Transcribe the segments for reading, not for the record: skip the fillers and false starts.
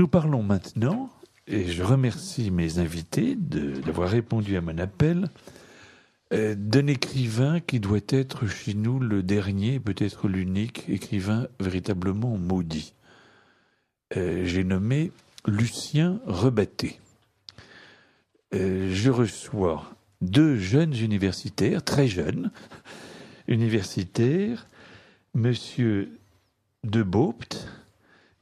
Nous parlons maintenant, et je remercie mes invités d'avoir répondu à mon appel, d'un écrivain qui doit être chez nous le dernier, peut-être l'unique écrivain véritablement maudit. J'ai nommé Lucien Rebatté. Je reçois 2 jeunes universitaires, très jeunes, universitaires, Monsieur de Beaupt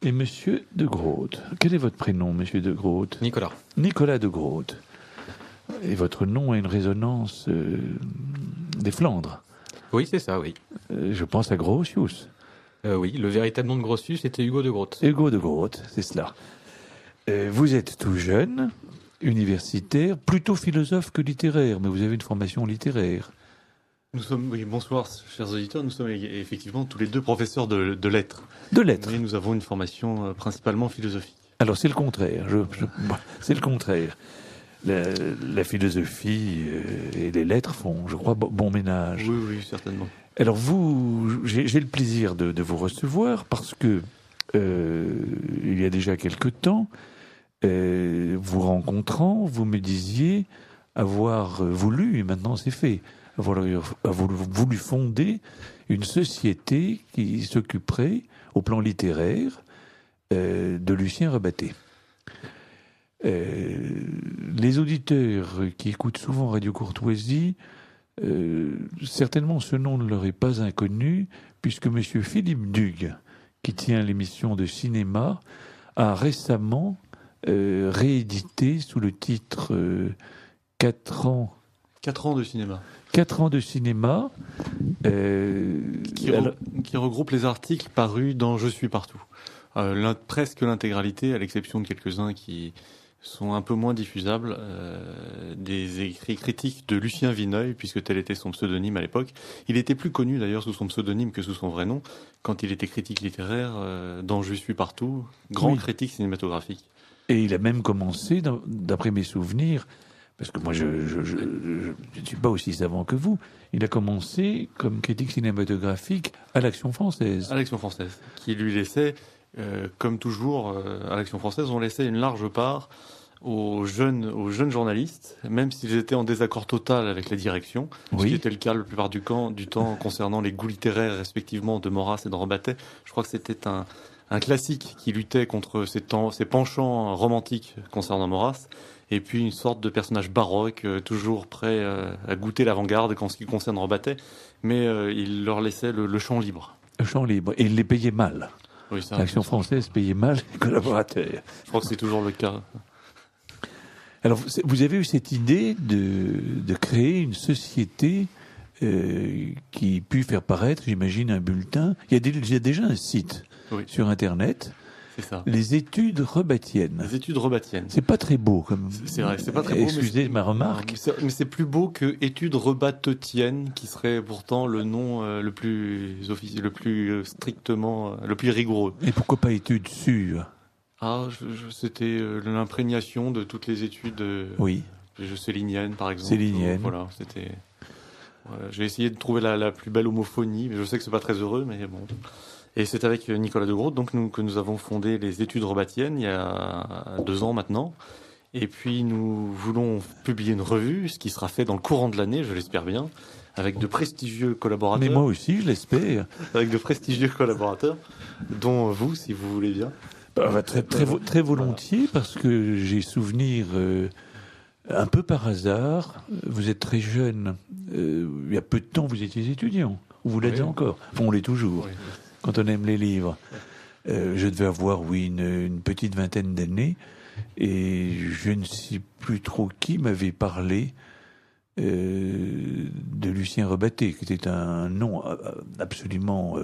et Monsieur de Groot. Quel est votre prénom, Monsieur de Groot ? Nicolas. Nicolas de Groot. Et votre nom a une résonance des Flandres. Oui, c'est ça, oui. Je pense à Grotius. Oui, le véritable nom de Grotius était Hugo de Groot. Hugo de Groot, c'est cela. Vous êtes tout jeune, universitaire, plutôt philosophe que littéraire, mais vous avez une formation littéraire. Nous sommes, oui, bonsoir, chers auditeurs, nous sommes effectivement tous les deux professeurs de lettres. De lettres. Mais nous avons une formation principalement philosophique. Alors c'est le contraire. C'est le contraire. La philosophie et les lettres font, je crois, bon ménage. Oui, oui, certainement. Alors j'ai le plaisir de vous recevoir parce que il y a déjà quelque temps, vous rencontrant, vous me disiez avoir voulu, et maintenant c'est fait, avoir voulu fonder une société qui s'occuperait, au plan littéraire, de Lucien Rebatté. Les auditeurs qui écoutent souvent Radio Courtoisie, certainement ce nom ne leur est pas inconnu, puisque M. Philippe Dugue, qui tient l'émission de cinéma, a récemment réédité sous le titre 4 ans. 4 ans de cinéma. 4 ans de cinéma. Qui regroupe les articles parus dans Je suis partout. Presque l'intégralité, à l'exception de quelques-uns qui sont un peu moins diffusables, des écrits critiques de Lucien Vineuil, puisque tel était son pseudonyme à l'époque. Il était plus connu d'ailleurs sous son pseudonyme que sous son vrai nom, quand il était critique littéraire dans Je suis partout, grand critique cinématographique. Et il a même commencé, d'après mes souvenirs, parce que moi je ne suis pas aussi savant que vous, il a commencé comme critique cinématographique à l'Action française. À l'Action française, qui lui laissait, comme toujours à l'Action française, on laissait une large part aux jeunes journalistes, même s'ils étaient en désaccord total avec la direction, ce qui était le cas la plupart du temps concernant les goûts littéraires respectivement de Maurras et de Rebatté. Je crois que c'était un classique qui luttait contre ses penchants romantiques concernant Maurras, et puis une sorte de personnage baroque, toujours prêt à goûter l'avant-garde en ce qui concerne Rebatté, mais il leur laissait le champ libre. Le champ libre, et il les payait mal. Oui, ça, l'Action française payait mal les collaborateurs. Je crois que c'est toujours le cas. Alors, vous avez eu cette idée de créer une société qui pu faire paraître, j'imagine, un bulletin. Il y a déjà un site sur Internet. C'est ça. Les études rebattiennes. Les études rebattiennes. C'est pas très beau comme. C'est vrai, c'est pas très beau. Excusez ma remarque. Mais c'est plus beau que études rebattetiennes, qui serait pourtant le nom le plus officiel, le plus strictement, le plus rigoureux. Et pourquoi pas études sûres? C'était l'imprégnation de toutes les études. Oui. Céliniennes, par exemple. Céliniennes. Voilà, c'était. J'ai essayé de trouver la plus belle homophonie, mais je sais que c'est pas très heureux, mais bon. Et c'est avec Nicolas de Groot que nous avons fondé les études rebattiennes il y a 2 ans maintenant. Et puis nous voulons publier une revue, ce qui sera fait dans le courant de l'année, je l'espère bien, avec de prestigieux collaborateurs. Mais moi aussi, je l'espère. Avec de prestigieux collaborateurs, dont vous, si vous voulez bien. Très volontiers, parce que j'ai souvenir, un peu par hasard, vous êtes très jeune. Il y a peu de temps, vous étiez étudiant. Ou vous l'êtes encore. Enfin, on l'est toujours. Oui. Quand on aime les livres. Je devais avoir, une petite vingtaine d'années, et je ne sais plus trop qui m'avait parlé de Lucien Rebatté, qui était un nom absolument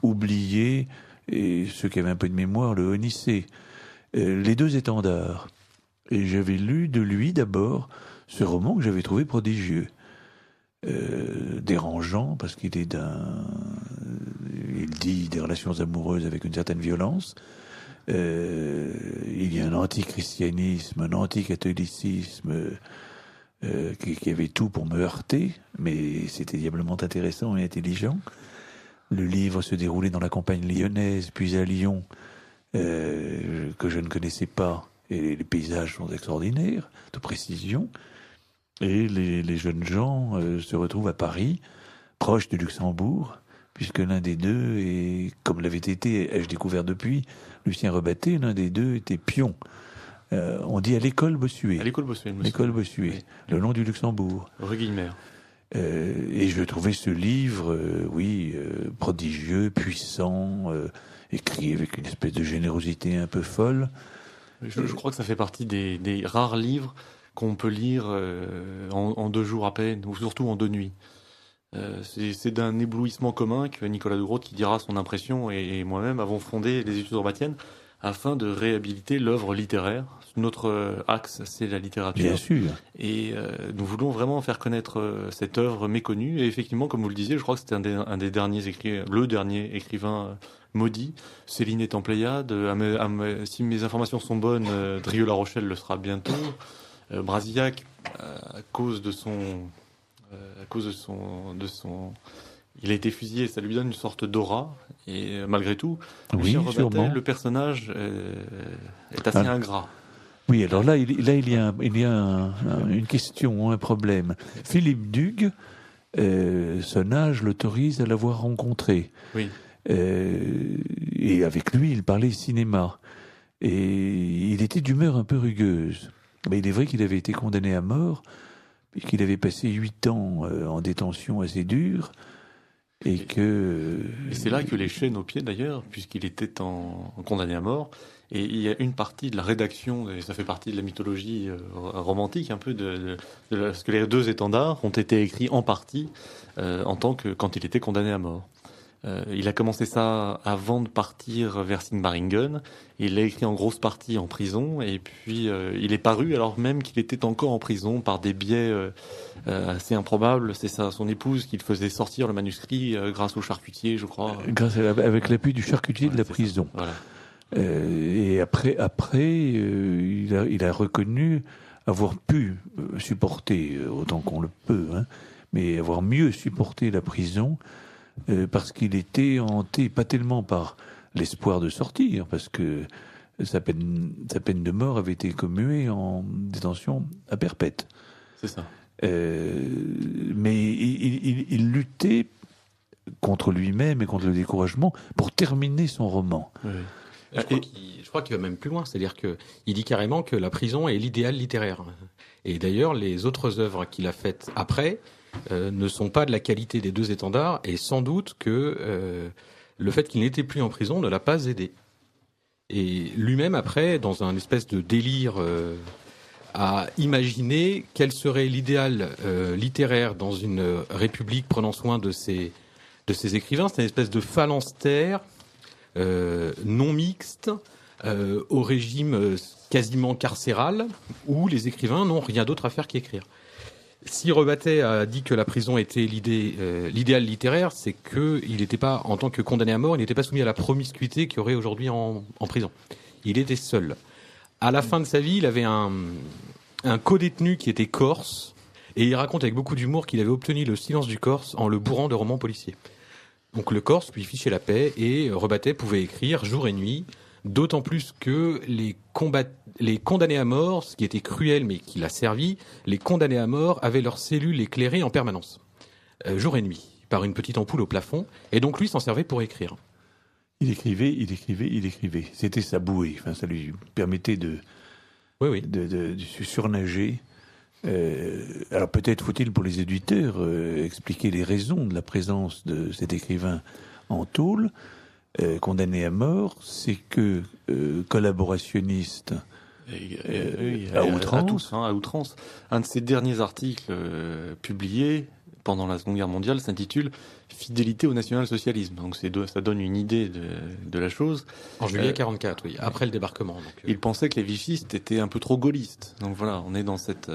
oublié, et ceux qui avaient un peu de mémoire le honnissaient. Les 2 étendards. Et j'avais lu de lui d'abord ce roman que j'avais trouvé prodigieux. Dérangeant parce qu'il est il dit des relations amoureuses avec une certaine violence. Il y a un antichristianisme, un anticatholicisme qui avait tout pour me heurter, mais c'était diablement intéressant et intelligent. Le livre se déroulait dans la campagne lyonnaise, puis à Lyon, que je ne connaissais pas. Et les paysages sont extraordinaires, de précision. Et les jeunes gens se retrouvent à Paris, proche du Luxembourg, puisque l'un des deux, et comme l'avait été, ai-je découvert depuis, Lucien Rebatté, l'un des deux était pion. On dit à l'école Bossuet. À l'école Bossuet. L'école Bossuet, oui. Le nom du Luxembourg. Rue Guilmer. Et je trouvais ce livre, prodigieux, puissant, écrit avec une espèce de générosité un peu folle. Je crois que ça fait partie des rares livres qu'on peut lire en 2 jours à peine, ou surtout en 2 nuits. C'est d'un éblouissement commun que Nicolas de Groot, qui dira son impression, et moi-même avons fondé les études urbatiennes afin de réhabiliter l'œuvre littéraire. Notre axe, c'est la littérature. Bien sûr. Et nous voulons vraiment faire connaître cette œuvre méconnue. Et effectivement, comme vous le disiez, je crois que c'était un des derniers le dernier écrivain maudit. Céline est en Pléiade. Si mes informations sont bonnes, Drieux-La Rochelle le sera bientôt. Brasillac, à cause de son, il a été fusillé. Ça lui donne une sorte d'aura. Et malgré tout, oui, Lucien Rebattet, sûrement. le personnage est assez ingrat. Oui, alors là, il y a une question, un problème. Philippe Dugue, son âge l'autorise à l'avoir rencontré. Oui. Et avec lui, il parlait cinéma. Et il était d'humeur un peu rugueuse. Mais il est vrai qu'il avait été condamné à mort, et qu'il avait passé 8 ans en détention assez dure. Et c'est là que les chaînes aux pieds, d'ailleurs, puisqu'il était condamné à mort. Et il y a une partie de la rédaction, et ça fait partie de la mythologie romantique, un peu parce que les 2 étendards ont été écrits en partie quand il était condamné à mort. Il a commencé ça avant de partir vers Sigmaringen. Il l'a écrit en grosse partie en prison, et puis il est paru alors même qu'il était encore en prison par des biais assez improbables. C'est son épouse qui le faisait sortir le manuscrit grâce au charcutier, je crois. Avec l'appui du charcutier de la prison. Voilà. Et après, il a reconnu avoir pu supporter, autant qu'on le peut, mais avoir mieux supporté la prison, parce qu'il était hanté, pas tellement par l'espoir de sortir, parce que sa peine de mort avait été commuée en détention à perpète. C'est ça. Mais il luttait contre lui-même et contre le découragement pour terminer son roman. Oui. Je crois qu'il va même plus loin, c'est-à-dire qu'il dit carrément que la prison est l'idéal littéraire. Et d'ailleurs, les autres œuvres qu'il a faites après ne sont pas de la qualité des 2 étendards, et sans doute que le fait qu'il n'était plus en prison ne l'a pas aidé. Et lui-même, après, dans un espèce de délire, a imaginé quel serait l'idéal littéraire dans une république prenant soin de ses écrivains. C'est une espèce de phalanstère non mixte, au régime quasiment carcéral, où les écrivains n'ont rien d'autre à faire qu'écrire. Si Rebattet a dit que la prison était l'idéal littéraire, c'est qu'il n'était pas, en tant que condamné à mort, il n'était pas soumis à la promiscuité qu'il y aurait aujourd'hui en prison. Il était seul. À la fin de sa vie, il avait un codétenu qui était corse, et il raconte avec beaucoup d'humour qu'il avait obtenu le silence du Corse en le bourrant de romans policiers. Donc le Corse lui fichait la paix, et Rebattet pouvait écrire jour et nuit, d'autant plus que les condamnés à mort, ce qui était cruel mais qui l'a servi, les condamnés à mort avaient leurs cellules éclairées en permanence, jour et nuit, par une petite ampoule au plafond, et donc lui s'en servait pour écrire. Il écrivait. C'était sa bouée. Enfin, ça lui permettait de surnager. Alors peut-être faut-il pour les éditeurs expliquer les raisons de la présence de cet écrivain en tôle, condamné à mort. C'est que collaborationniste à outrance. À outrance. Un de ses derniers articles publiés pendant la Seconde Guerre mondiale s'intitule « Fidélité au national-socialisme ». Donc ça donne une idée de la chose. En juillet 1944, oui, après le débarquement. Donc, il pensait que les vichistes étaient un peu trop gaullistes. Donc voilà, on est dans cette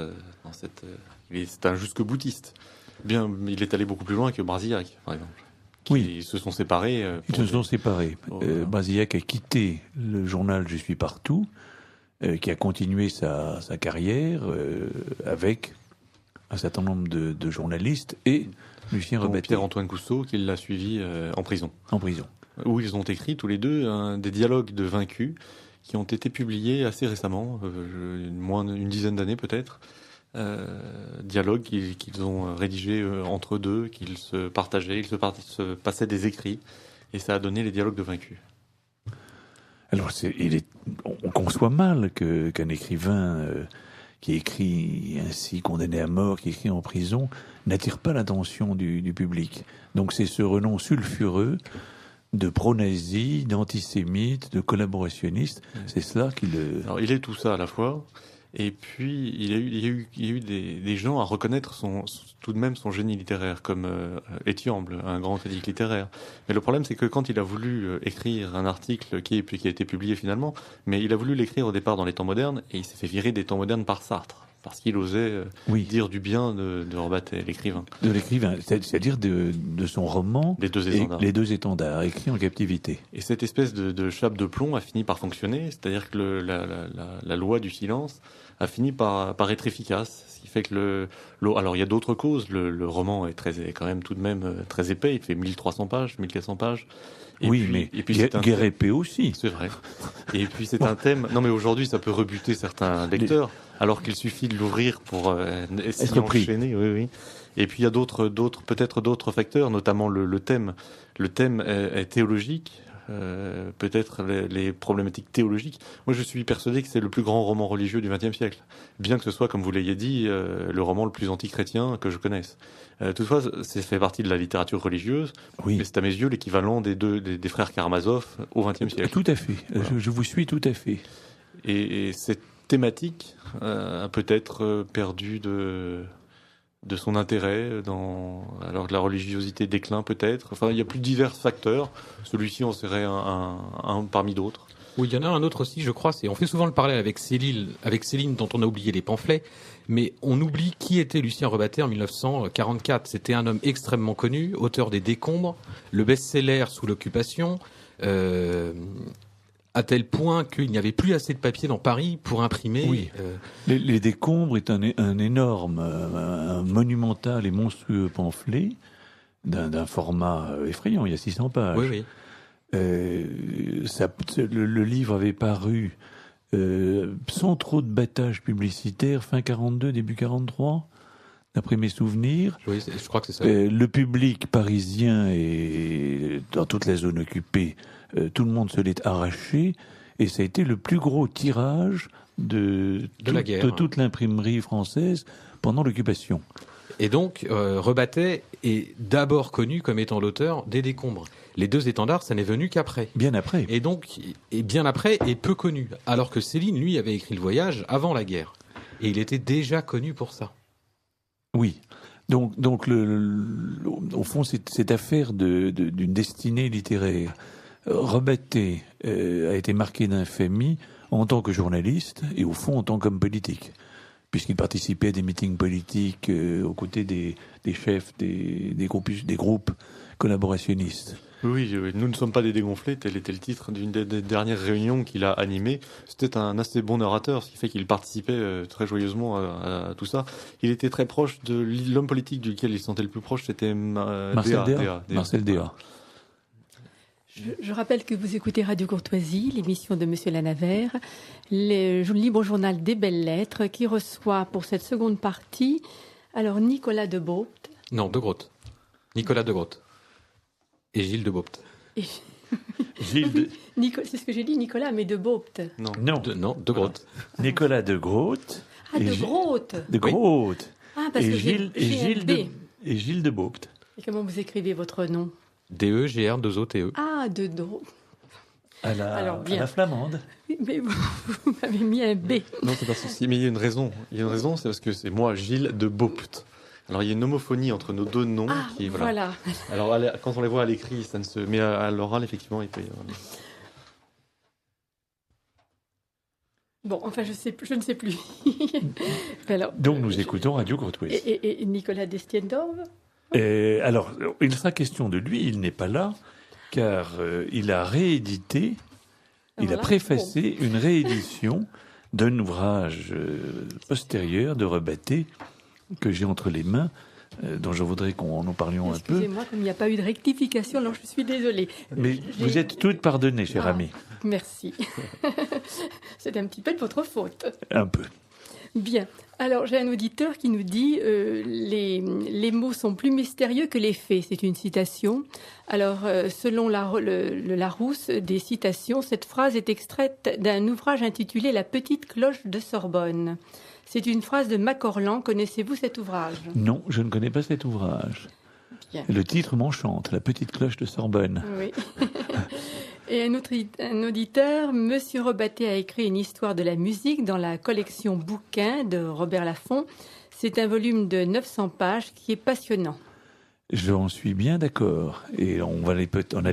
c'est un jusque-boutiste. Bien, il est allé beaucoup plus loin que Brasillac, par exemple. Ils se sont séparés. Brasillac a quitté le journal Je suis partout, qui a continué sa carrière avec un certain nombre de journalistes et Lucien Rebattet. Pierre-Antoine Cousteau, qui l'a suivi en prison. En prison. où ils ont écrit tous les deux des dialogues de vaincus qui ont été publiés assez récemment, moins d'une dizaine d'années peut-être. Dialogues qu'ils ont rédigés entre eux deux, qu'ils se partageaient, ils se passaient des écrits, et ça a donné les dialogues de vaincus. Alors, on conçoit mal qu'un écrivain qui écrit ainsi, condamné à mort, qui écrit en prison, n'attire pas l'attention du public. Donc c'est ce renom sulfureux de pro-nazi, d'antisémite, de collaborationniste, c'est cela qui le... Alors il est tout ça à la fois, et puis il y a eu des gens à reconnaître tout de même son génie littéraire, comme Etiamble, un grand critique littéraire. Mais le problème, c'est que quand il a voulu écrire un article qui a été publié finalement, mais il a voulu l'écrire au départ dans les temps modernes, et il s'est fait virer des temps modernes par Sartre, parce qu'il osait dire du bien de Rebattet, l'écrivain. De l'écrivain, c'est-à-dire de son roman Les Deux Étendards, écrit en captivité. Et cette espèce de chape de plomb a fini par fonctionner, c'est-à-dire que la loi du silence a fini par être efficace. Ce qui fait que alors il y a d'autres causes, le roman est quand même tout de même très épais, il fait 1300 pages, 1400 pages. Et puis guerre épée aussi. C'est vrai. Et puis c'est un thème. Non mais aujourd'hui ça peut rebuter certains lecteurs, alors qu'il suffit de l'ouvrir pour essayer d'enchaîner. Oui. Et puis il y a peut-être d'autres facteurs, notamment le thème. Le thème est théologique. Peut-être les problématiques théologiques. Moi, je suis persuadé que c'est le plus grand roman religieux du XXe siècle. Bien que ce soit, comme vous l'ayez dit, le roman le plus anti-chrétien que je connaisse. Toutefois, c'est fait partie de la littérature religieuse. Oui. Mais c'est à mes yeux l'équivalent des frères Karamazov au XXe siècle. Tout à fait. Voilà. Je vous suis tout à fait. Et cette thématique a peut-être perdu de son intérêt alors que la religiosité décline peut-être. Enfin, il y a plus divers facteurs. Celui-ci en serait un parmi d'autres. Oui, il y en a un autre aussi, je crois. On fait souvent le parallèle avec Céline, dont on a oublié les pamphlets, mais on oublie qui était Lucien Rebattet en 1944. C'était un homme extrêmement connu, auteur des Décombres, le best-seller Sous l'occupation, à tel point qu'il n'y avait plus assez de papier dans Paris pour imprimer. Oui. Les Décombres est un énorme, un monumental et monstrueux pamphlet d'un format effrayant. Il y a 600 pages. Oui. Le livre avait paru sans trop de battage publicitaire, fin 42, début 43, d'après mes souvenirs. Oui, je crois que c'est ça. Le public parisien et dans toute la zone occupée, tout le monde se l'est arraché, et ça a été le plus gros tirage de toute l'imprimerie française pendant l'occupation. Et donc, Rebattet est d'abord connu comme étant l'auteur des Décombres. Les Deux Étendards, ça n'est venu qu'après. Bien après. Et bien après, et peu connu. Alors que Céline, lui, avait écrit Le Voyage avant la guerre. Et il était déjà connu pour ça. Oui. Donc au fond, cette affaire d'une destinée littéraire. Rebattet a été marqué d'infamie en tant que journaliste et au fond en tant qu'homme politique, puisqu'il participait à des meetings politiques aux côtés des chefs des groupes collaborationnistes. Oui, nous ne sommes pas des dégonflés, tel était le titre d'une des dernières réunions qu'il a animées. C'était un assez bon orateur, ce qui fait qu'il participait très joyeusement à tout ça. Il était très proche de l'homme politique duquel il se sentait le plus proche, c'était Marcel Déat. Je rappelle que vous écoutez Radio Courtoisie, l'émission de Monsieur Lanavert, le libre journal des belles lettres, qui reçoit pour cette seconde partie, alors Nicolas de Beaupt. Non, de Groot. Nicolas de Groot. Et Gilles de Beaupt. Gilles c'est ce que j'ai dit, Nicolas, mais de Beaupt. Non, de Groot. Nicolas de Groot. Ah, de Groot. De Groot. Ah, parce que Gilles de Beaupt. Et comment vous écrivez votre nom? D-E-G-R-2-O-T-E. Ah, de Do. À la flamande. Mais vous m'avez mis un B. Non, c'est pas souci. Mais il y a une raison. C'est parce que c'est moi, Gilles de Beaupt. Alors il y a une homophonie entre nos deux noms. Ah, voilà. Alors quand on les voit à l'écrit, ça ne se... Mais à l'oral, effectivement, il peut y avoir... Bon, enfin, je ne sais plus. Alors, donc nous écoutons Radio Courtoisie. Et Nicolas Destiendorf? Alors, il sera question de lui, il n'est pas là, car il a réédité, il a préfacé une réédition d'un ouvrage postérieur de Rebattet, que j'ai entre les mains, dont je voudrais qu'on nous parlions un peu. Excusez-moi, comme il n'y a pas eu de rectification, alors je suis désolée. Mais vous êtes toutes pardonnées, cher ami. Merci. C'est un petit peu de votre faute. Un peu. Bien. Alors, j'ai un auditeur qui nous dit les mots sont plus mystérieux que les faits. C'est une citation. Alors, selon le Larousse des citations, cette phrase est extraite d'un ouvrage intitulé La petite cloche de Sorbonne. C'est une phrase de Macorlan. Connaissez-vous cet ouvrage? Non, je ne connais pas cet ouvrage. Bien. Le titre m'enchante, La petite cloche de Sorbonne. Oui. Et un auditeur, Monsieur Rebatté a écrit une histoire de la musique dans la collection bouquins de Robert Laffont. C'est un volume de 900 pages qui est passionnant. J'en suis bien d'accord. Et on allait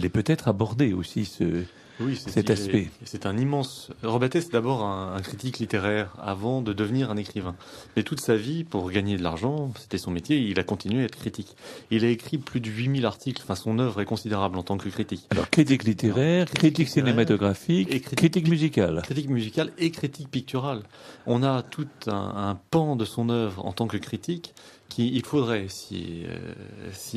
peut-être aborder aussi cet aspect. C'est un immense... Rebatté, c'est d'abord un critique littéraire avant de devenir un écrivain. Mais toute sa vie, pour gagner de l'argent, c'était son métier, il a continué à être critique. Il a écrit plus de 8000 articles, enfin son œuvre est considérable en tant que critique. Alors, critique littéraire, critique cinématographique, et critique musicale. Critique musicale et critique picturale. On a tout un pan de son œuvre en tant que critique il faudrait, si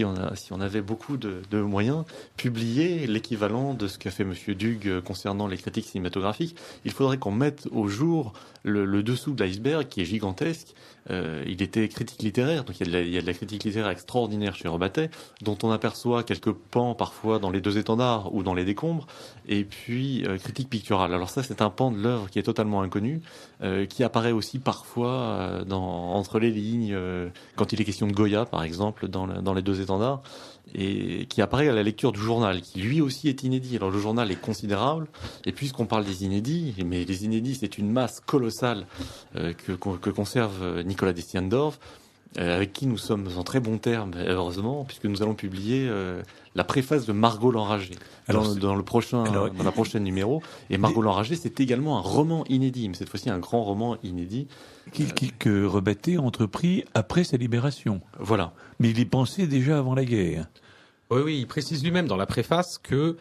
on avait beaucoup de moyens, publier l'équivalent de ce qu'a fait Monsieur Dugue concernant les critiques cinématographiques. Il faudrait qu'on mette au jour le dessous de l'iceberg qui est gigantesque. Il était critique littéraire, donc il y a de la critique littéraire extraordinaire chez Rebatté, dont on aperçoit quelques pans parfois dans les deux étendards ou dans les décombres, et puis critique picturale. Alors ça, c'est un pan de l'œuvre qui est totalement inconnu, qui apparaît aussi parfois entre les lignes, quand il est question de Goya, par exemple, dans les deux étendards, et qui apparaît à la lecture du journal, qui lui aussi est inédit. Alors le journal est considérable, et puisqu'on parle des inédits, mais les inédits, c'est une masse colossale que conserve Nicolas Destienne-Dorf, avec qui nous sommes en très bons termes, heureusement, puisque nous allons publier la préface de Margot l'Enragée dans la prochaine numéro. Et Margot l'Enragée, c'est également un roman inédit, mais cette fois-ci un grand roman inédit. Que Rebatté a entrepris après sa libération. Voilà. Mais il y pensait déjà avant la guerre. Oui, il précise lui-même dans la préface que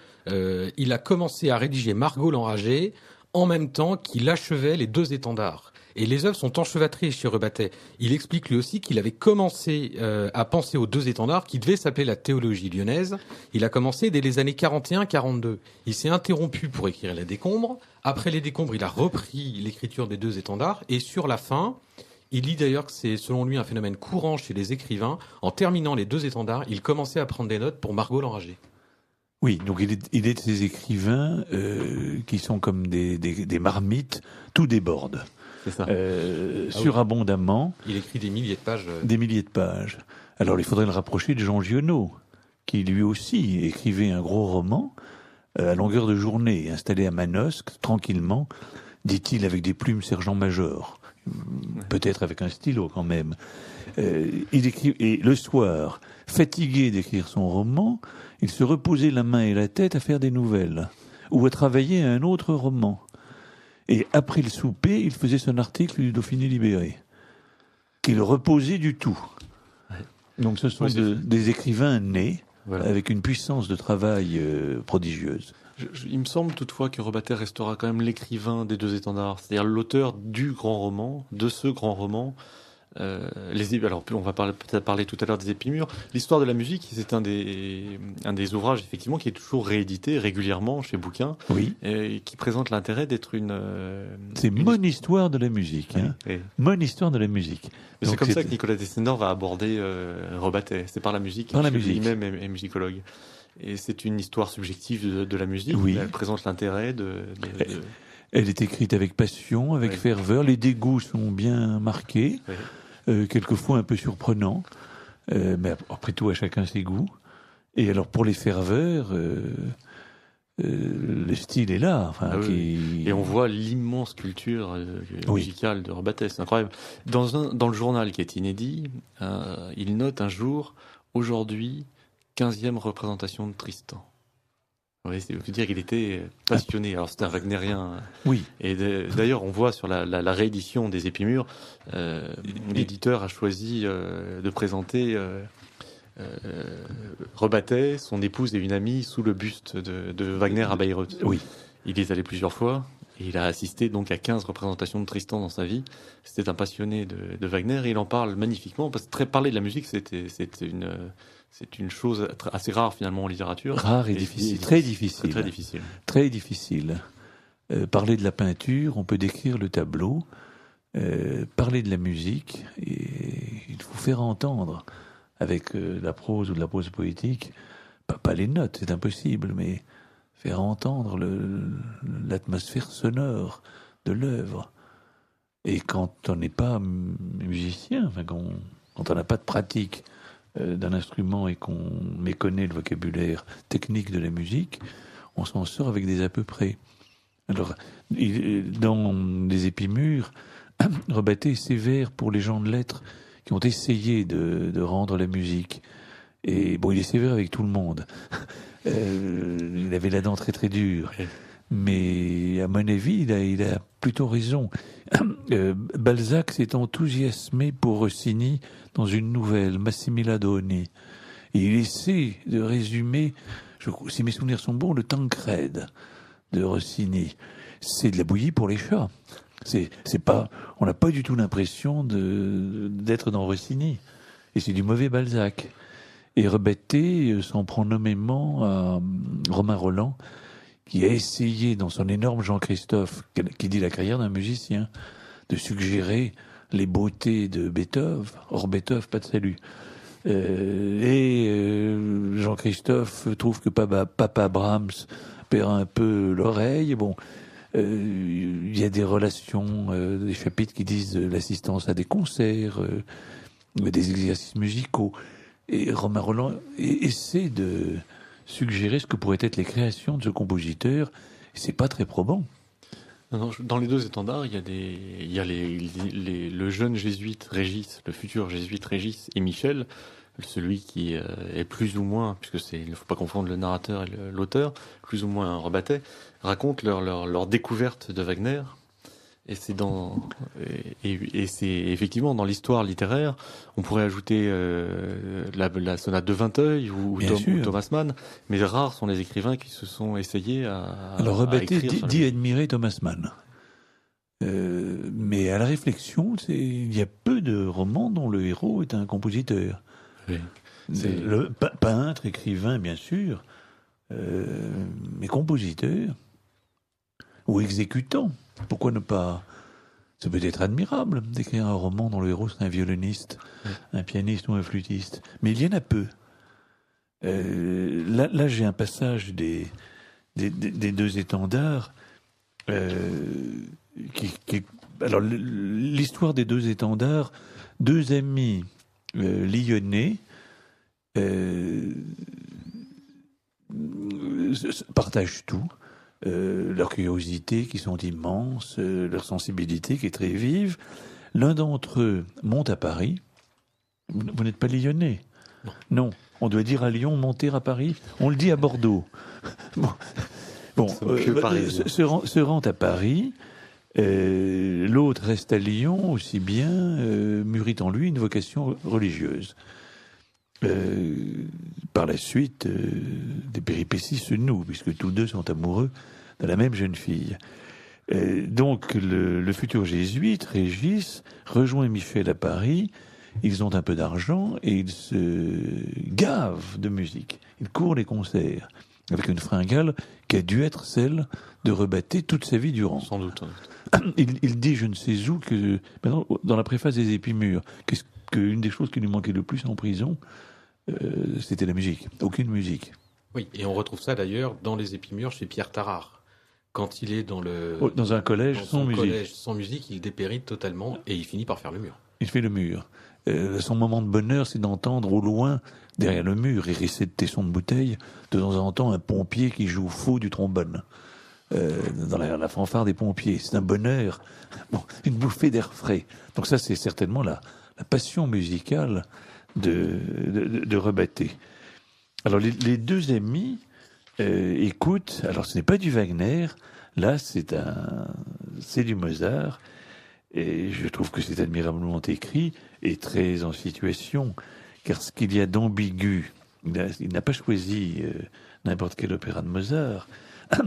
il a commencé à rédiger Margot l'Enragée en même temps qu'il achevait les deux étendards. Et les œuvres sont enchevêtrées chez Rebatté. Il explique lui aussi qu'il avait commencé à penser aux deux étendards qui devaient s'appeler la théologie lyonnaise. Il a commencé dès les années 41-42. Il s'est interrompu pour écrire les décombres. Après les décombres, il a repris l'écriture des deux étendards. Et sur la fin, il dit d'ailleurs que c'est selon lui un phénomène courant chez les écrivains. En terminant les deux étendards, il commençait à prendre des notes pour Margot l'Enragée. Oui, donc il est de ces écrivains qui sont comme des marmites, tout déborde. C'est ça. Surabondamment. Il écrit des milliers de pages. Des milliers de pages. Alors il faudrait le rapprocher de Jean Giono, qui lui aussi écrivait un gros roman à longueur de journée, installé à Manosque, tranquillement, dit-il, avec des plumes sergent-major. Peut-être avec un stylo quand même. Il écrit, et le soir, fatigué d'écrire son roman, il se reposait la main et la tête à faire des nouvelles, ou à travailler à un autre roman. Et après le souper, il faisait son article du Dauphiné libéré, qu'il reposait du tout. Donc ce sont des écrivains nés, voilà, avec une puissance de travail prodigieuse. Il me semble toutefois que Rebatté restera quand même l'écrivain des deux étendards, c'est-à-dire l'auteur du grand roman, de ce grand roman. Alors, on va peut-être parler tout à l'heure des Épimures. L'histoire de la musique, c'est un des ouvrages effectivement qui est toujours réédité régulièrement chez Bouquin, oui, et qui présente l'intérêt d'être c'est mon histoire de la musique, hein. Oui. Mon histoire de la musique. Mais c'est comme ça que Nicolas Destienne-Dorf va aborder Rebatté. C'est par la musique. Par la musique. Lui-même est musicologue. Et c'est une histoire subjective de la musique. Oui. Elle présente l'intérêt Elle est écrite avec passion, avec ferveur. Les dégoûts sont bien marqués. Oui. Quelquefois un peu surprenant, mais après tout à chacun ses goûts. Et alors pour les ferveurs, le style est là. Enfin, Et on voit l'immense culture musicale de Rebatté, c'est incroyable. Dans le journal qui est inédit, il note un jour, aujourd'hui, 15e représentation de Tristan. Oui, c'est dire qu'il était passionné. Alors c'était un wagnérien. Oui. Et d'ailleurs, on voit sur la réédition des Épimures, l'éditeur a choisi de présenter Rebatté, son épouse et une amie sous le buste de Wagner à Bayreuth. Oui. Il y est allé plusieurs fois. Et il a assisté donc à 15 représentations de Tristan dans sa vie. C'était un passionné de Wagner et il en parle magnifiquement parce que parler de la musique, c'est une chose assez rare finalement en littérature. Rare et difficile, très difficile. Très difficile. Très difficile. Parler de la peinture, on peut décrire le tableau. Parler de la musique, et il faut faire entendre avec la prose ou de la prose poétique, pas les notes, c'est impossible, mais faire entendre l'atmosphère sonore de l'œuvre. Et quand on n'est pas musicien, quand on n'a pas de pratique d'un instrument et qu'on méconnaît le vocabulaire technique de la musique, on s'en sort avec des à peu près. Alors, dans les Épimures, Rebatté est sévère pour les gens de lettres qui ont essayé de rendre la musique. Et bon, il est sévère avec tout le monde. Il avait la dent très très dure. Mais à mon avis, il a plutôt raison. Balzac s'est enthousiasmé pour Rossini dans une nouvelle, Massimiliadoni. Et il essaie de résumer, si mes souvenirs sont bons, le Tancrède de Rossini. C'est de la bouillie pour les chats. C'est pas, on n'a pas du tout l'impression d'être dans Rossini. Et c'est du mauvais Balzac. Et Rebatté s'en prend nommément à Romain Rolland, qui a essayé, dans son énorme Jean-Christophe, qui dit la carrière d'un musicien, de suggérer les beautés de Beethoven. Hors Beethoven, pas de salut. Jean-Christophe trouve que Papa Brahms perd un peu l'oreille. Bon, il y a des relations, des chapitres qui disent l'assistance à des concerts, des exercices musicaux. Et Romain Rolland essaie de suggérer ce que pourraient être les créations de ce compositeur. Et c'est pas très probant. Non, dans les deux étendards, il y a le jeune jésuite Régis, le futur jésuite Régis et Michel, celui qui est plus ou moins, puisque il ne faut pas confondre le narrateur et l'auteur, plus ou moins un Rebatté, racontent leur découverte de Wagner. Et c'est c'est effectivement dans l'histoire littéraire, on pourrait ajouter la sonate de Vinteuil ou Thomas Mann, mais rares sont les écrivains qui se sont essayés Alors Rebatté dit admirer Thomas Mann. Mais à la réflexion, il y a peu de romans dont le héros est un compositeur. Oui. Le peintre, écrivain, bien sûr, mais compositeur ou exécutant. Pourquoi ne pas... Ça peut être admirable d'écrire un roman dont le héros c'est un violoniste, un pianiste ou un flûtiste. Mais il y en a peu. Là, j'ai un passage des deux étendards. Alors, l'histoire des deux étendards, deux amis lyonnais partagent tout. Leur curiosité qui sont immenses, leur sensibilité qui est très vive. L'un d'entre eux monte à Paris. Vous n'êtes pas lyonnais? Non. On doit dire à Lyon, monter à Paris. On le dit à Bordeaux. Se rend à Paris. L'autre reste à Lyon, aussi bien mûrit en lui une vocation religieuse. Par la suite, des péripéties se nouent, puisque tous deux sont amoureux de la même jeune fille. Donc, le futur jésuite, Régis, rejoint Michel à Paris. Ils ont un peu d'argent et ils se gavent de musique. Ils courent les concerts, avec une fringale qui a dû être celle de Rebatté toute sa vie durant. Sans doute. Il dit, je ne sais où, que dans la préface des Épimures, qu'une des choses qui lui manquait le plus en prison, c'était la musique. Aucune musique. Oui, et on retrouve ça d'ailleurs dans les Épimures chez Pierre Tarare. Quand il est dans un collège sans musique, il dépérit totalement et il finit par faire le mur. Il fait le mur. Son moment de bonheur, c'est d'entendre au loin, derrière le mur, hérisser de tessons de bouteille, de temps en temps un pompier qui joue faux du trombone. Dans la fanfare des pompiers. C'est un bonheur. Bon, une bouffée d'air frais. Donc ça, c'est certainement la passion musicale de Rebatté. Alors les deux amis écoutent. Alors ce n'est pas du Wagner. Là, c'est du Mozart. Et je trouve que c'est admirablement écrit et très en situation. Car ce qu'il y a d'ambigu, il n'a pas choisi n'importe quel opéra de Mozart.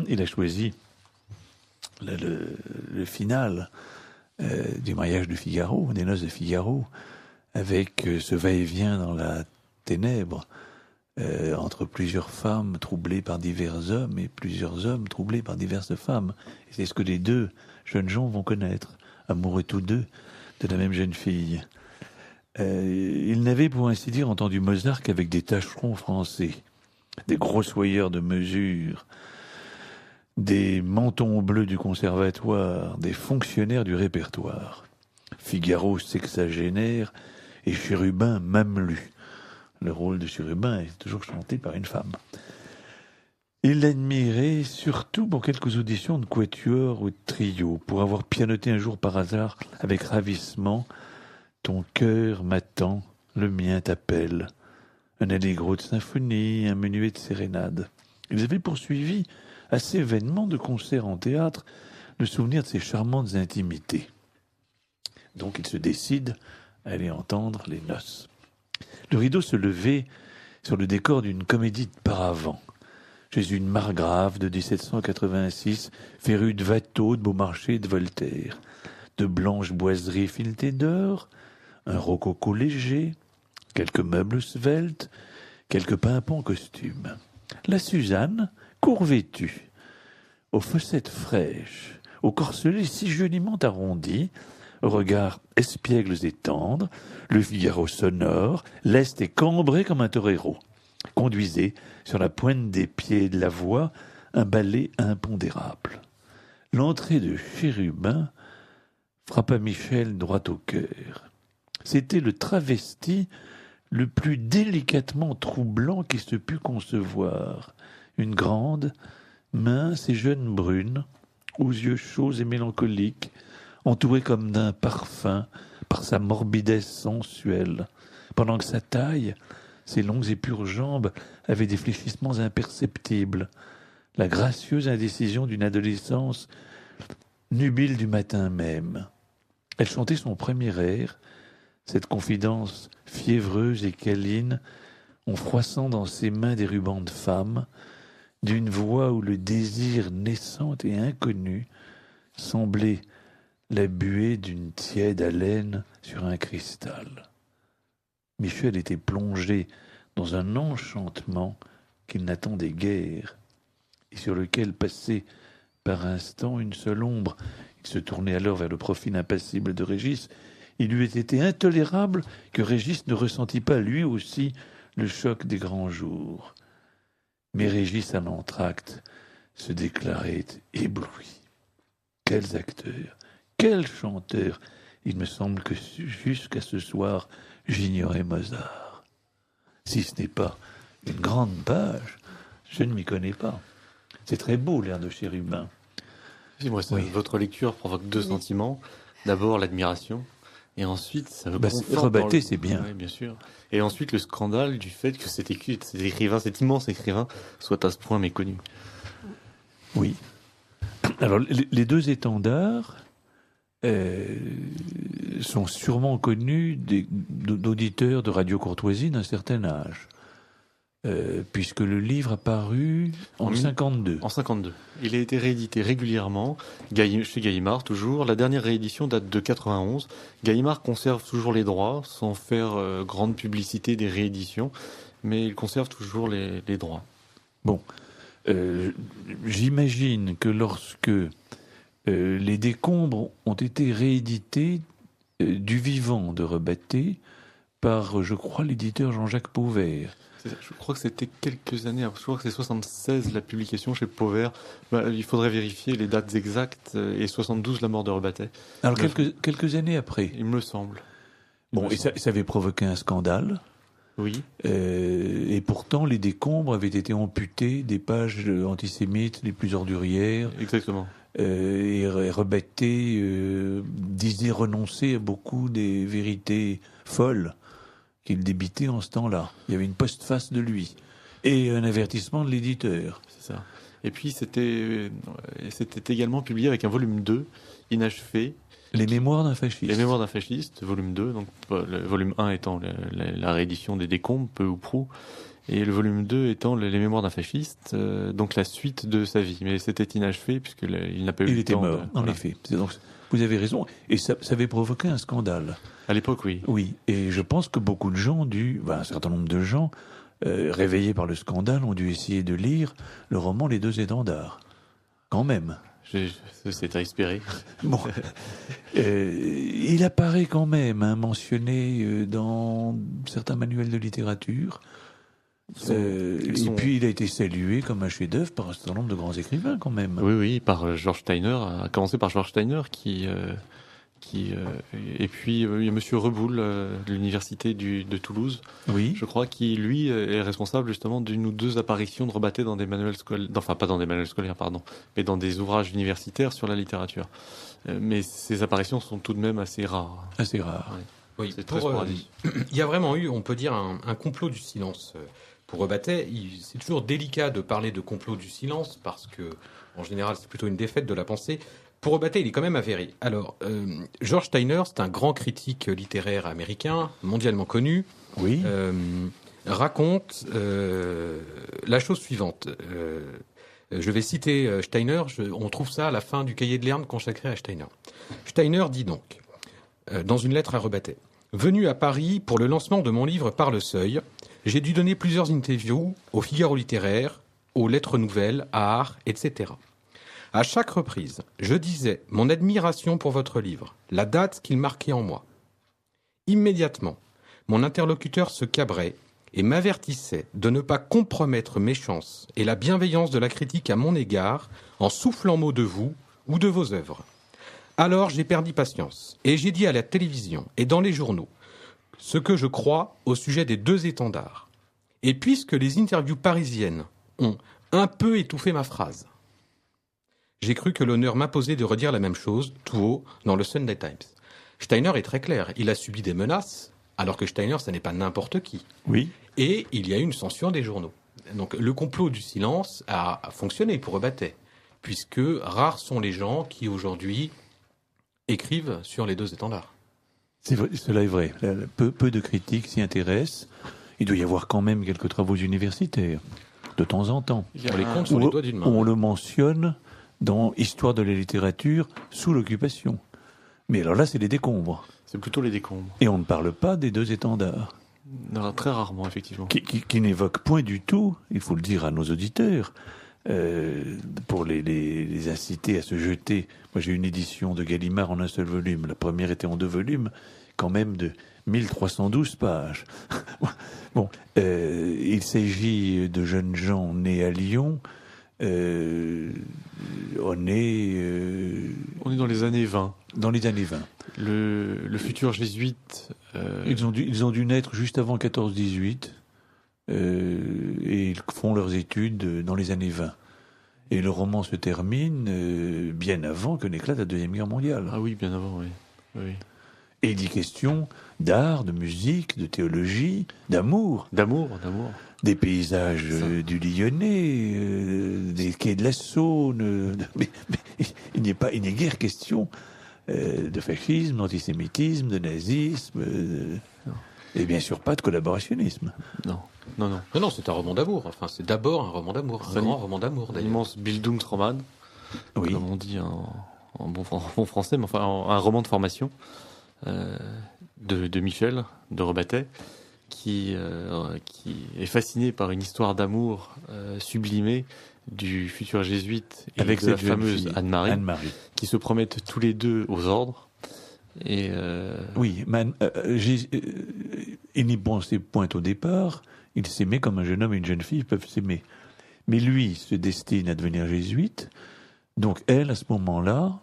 Il a choisi le final du mariage de Figaro, des noces de Figaro, avec ce va-et-vient dans la ténèbre entre plusieurs femmes troublées par divers hommes et plusieurs hommes troublés par diverses femmes. Et c'est ce que les deux jeunes gens vont connaître, amoureux tous deux de la même jeune fille. Ils n'avaient pour ainsi dire entendu Mozart qu'avec des tâcherons français, des grossoyeurs de mesure, des mentons bleus du conservatoire, des fonctionnaires du répertoire. Figaro sexagénaire et Chérubin mamelu. Le rôle de Chérubin est toujours chanté par une femme. Il l'admirait surtout pour quelques auditions de quatuor ou de trio, pour avoir pianoté un jour par hasard avec ravissement « Ton cœur m'attend, le mien t'appelle », un allegro de symphonie, un menuet de sérénade. Ils avaient poursuivi assez vainement de concerts en théâtre le souvenir de ces charmantes intimités. Donc ils se décident à aller entendre les noces. Le rideau se levait sur le décor d'une comédie de paravent, chez une margrave de 1786, férue de Watteau, de Beaumarchais et de Voltaire, de blanches boiseries filetées d'or, un rococo léger, quelques meubles sveltes, quelques pimpons en costume. La Suzanne, court vêtue, aux fossettes fraîches, au corselet si joliment arrondi, aux regards espiègles et tendres, le Figaro sonore, leste et cambré comme un torero, conduisait sur la pointe des pieds de la voix un ballet impondérable. L'entrée de Chérubin frappa Michel droit au cœur. C'était le travesti le plus délicatement troublant qui se pût concevoir. Une grande, mince et jeune brune, aux yeux chauds et mélancoliques, entourée comme d'un parfum par sa morbidesse sensuelle, pendant que sa taille, ses longues et pures jambes avaient des fléchissements imperceptibles, la gracieuse indécision d'une adolescence nubile du matin même. Elle chantait son premier air, cette confidence fiévreuse et câline, en froissant dans ses mains des rubans de femme, d'une voix où le désir naissant et inconnu semblait la buée d'une tiède haleine sur un cristal. Michel était plongé dans un enchantement qu'il n'attendait guère, et sur lequel passait par instant une seule ombre. Il se tournait alors vers le profil impassible de Régis. Il lui était été intolérable que Régis ne ressentît pas lui aussi le choc des grands jours. Mais Régis, à l'entracte, se déclarait ébloui. Quels acteurs, quels chanteurs! Il me semble que jusqu'à ce soir, j'ignorais Mozart. Si ce n'est pas une grande page, je ne m'y connais pas. C'est très beau, l'air de Chérubin. Moi, oui. Votre lecture provoque deux sentiments. D'abord, l'admiration. Et ensuite, ça veut Rebatté, c'est bien. Oui, bien sûr. Et ensuite, le scandale du fait que cet écrivain, cet immense écrivain, soit à ce point méconnu. Oui. Alors, les deux étendards sont sûrement connus d'auditeurs de Radio Courtoisie d'un certain âge. Puisque le livre a paru en 52. En 52. Il a été réédité régulièrement, chez Gallimard toujours. La dernière réédition date de 91. Gallimard conserve toujours les droits, sans faire grande publicité des rééditions, mais il conserve toujours les droits. Bon, j'imagine que lorsque les décombres ont été réédités du vivant de Rebatté par, je crois, l'éditeur Jean-Jacques Pauvert. Je crois que c'était quelques années, je crois que c'est 76 la publication chez Pauvert. Il faudrait vérifier les dates exactes, et 72 la mort de Rebatté. Alors quelques années après. Il me semble. Bon, et ça avait provoqué un scandale. Oui. Et pourtant, les décombres avaient été amputés des pages antisémites les plus ordurières. Exactement. Et Rebatté disait renoncer à beaucoup des vérités folles qu'il débitait en ce temps-là. Il y avait une postface de lui et un avertissement de l'éditeur. C'est ça. Et puis c'était également publié avec un volume 2, inachevé. Les Mémoires d'un fasciste. Les Mémoires d'un fasciste, volume 2, donc le volume 1 étant la réédition des décombres, peu ou prou. Et le volume 2 étant les mémoires d'un fasciste, donc la suite de sa vie. Mais c'était inachevé puisqu'il n'a pas eu Il le était temps. mort, en effet. Donc, vous avez raison. Et ça avait provoqué un scandale. À l'époque, oui. Oui. Et je pense que beaucoup de gens un certain nombre de gens, réveillés par le scandale, ont dû essayer de lire le roman Les Deux Étendards. Quand même. C'est à espérer. Bon. Il apparaît quand même, mentionné dans certains manuels de littérature. Et puis il a été salué comme un chef-d'œuvre par un certain nombre de grands écrivains quand même. Oui, par George Steiner, à commencer par George Steiner et puis il y a Monsieur Reboul de l'université de Toulouse, oui, je crois, qui lui est responsable justement d'une ou deux apparitions de Rebattet dans des manuels scolaires, enfin pas dans des manuels scolaires, pardon, mais dans des ouvrages universitaires sur la littérature. Mais ces apparitions sont tout de même assez rares. Assez rares. Ouais. Oui, c'est très sporadique. Il y a vraiment eu, on peut dire, un complot du silence. Pour Rebattet, c'est toujours délicat de parler de complot du silence parce que, en général, c'est plutôt une défaite de la pensée. Pour Rebattet, il est quand même avéré. Alors, George Steiner, c'est un grand critique littéraire américain, mondialement connu. Oui. Raconte la chose suivante. Je vais citer Steiner. On trouve ça à la fin du cahier de Lerne consacré à Steiner. Steiner dit donc, dans une lettre à Rebattet, « Venu à Paris pour le lancement de mon livre Par le Seuil, j'ai dû donner plusieurs interviews au Figaro littéraire, aux Lettres nouvelles, à Art, etc. À chaque reprise, je disais mon admiration pour votre livre, la date qu'il marquait en moi. Immédiatement, mon interlocuteur se cabrait et m'avertissait de ne pas compromettre mes chances et la bienveillance de la critique à mon égard en soufflant mot de vous ou de vos œuvres. Alors j'ai perdu patience et j'ai dit à la télévision et dans les journaux ce que je crois au sujet des Deux Étendards. Et puisque les interviews parisiennes ont un peu étouffé ma phrase, j'ai cru que l'honneur m'imposait de redire la même chose, tout haut, dans le Sunday Times. Steiner est très clair. Il a subi des menaces, alors que Steiner, ça n'est pas n'importe qui. Oui. Et il y a eu une censure des journaux. Donc le complot du silence a fonctionné pour Rebattet, puisque rares sont les gens qui, aujourd'hui, écrivent sur les Deux Étendards. Cela est vrai. Peu de critiques s'y intéressent. Il doit y avoir quand même quelques travaux universitaires, de temps en temps. On les compte sur les doigts d'une main. On le mentionne dans Histoire de la littérature sous l'occupation. Mais alors là, c'est les décombres. C'est plutôt les décombres. Et on ne parle pas des Deux Étendards. Non, très rarement, effectivement. Qui n'évoquent point du tout, il faut le dire à nos auditeurs, pour les inciter à se jeter. Moi, j'ai une édition de Gallimard en un seul volume. La première était en 2 volumes, quand même de 1312 pages. Bon, il s'agit de jeunes gens nés à Lyon. On est dans les années 20. Dans les années 20. Le futur jésuite... Ils ont dû naître juste avant 14-18 et ils font leurs études dans les années 20. Et le roman se termine bien avant que n'éclate la Deuxième Guerre mondiale. Ah oui, bien avant, oui. Oui. Et il y question d'art, de musique, de théologie, d'amour. D'amour. Des paysages du Lyonnais, des quais de la Saône. Mais il n'est guère question de fascisme, d'antisémitisme, de nazisme, et bien sûr pas de collaborationnisme. Non, c'est un roman d'amour. Enfin, c'est d'abord un roman d'amour, un grand roman d'amour Un d'ailleurs. immense Bildungsroman, Oui. comme on dit en bon français, mais enfin un roman de formation de Michel, de Rebattet, qui est fasciné par une histoire d'amour sublimée du futur jésuite et avec de cette la fameuse fille, Anne-Marie, qui se promettent tous les deux aux ordres. Et oui, il n'y pensait point au départ. Il s'aimait comme un jeune homme et une jeune fille peuvent s'aimer. Mais lui se destine à devenir jésuite. Donc elle, à ce moment-là,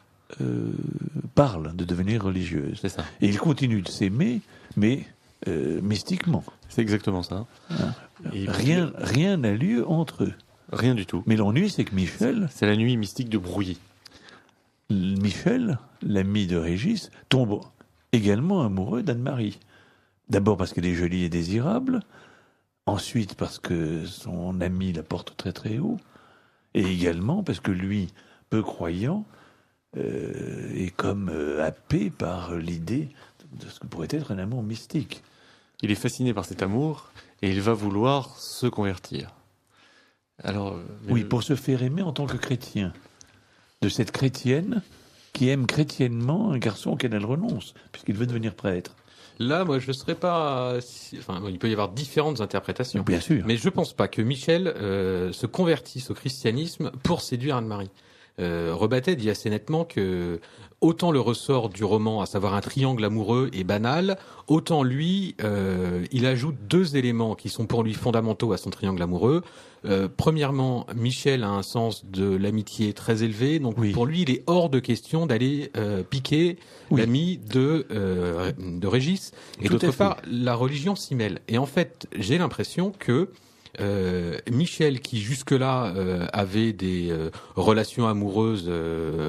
parle de devenir religieuse. c'est ça. Et ils continuent de s'aimer, mais mystiquement. C'est exactement ça. Hein. Et Rien n'a lieu entre eux. Rien du tout. Mais l'ennui, c'est que Michel, C'est la nuit mystique de Brouilly. l'ami de Régis, tombe également amoureux d'Anne-Marie. D'abord parce qu'elle est jolie et désirable, ensuite parce que son ami la porte très très haut, et également parce que lui, peu croyant, est comme happé par l'idée de ce que pourrait être un amour mystique. Il est fasciné par cet amour et il va vouloir se convertir. Alors, oui, pour se faire aimer en tant que chrétien. De cette chrétienne qui aime chrétiennement un garçon auquel elle renonce, puisqu'il veut devenir prêtre. Là, moi, je ne serais pas... Enfin, il peut y avoir différentes interprétations. Bien sûr. Mais je ne pense pas que Michel se convertisse au christianisme pour séduire Anne-Marie. Rebattet dit assez nettement que autant le ressort du roman, à savoir un triangle amoureux, est banal, autant lui, il ajoute 2 éléments qui sont pour lui fondamentaux à son triangle amoureux. Premièrement, Michel a un sens de l'amitié très élevé, donc pour lui, il est hors de question d'aller piquer l'ami de Régis. Et d'autre part, la religion s'y mêle. Et en fait, j'ai l'impression que Michel, qui jusque-là avait des relations amoureuses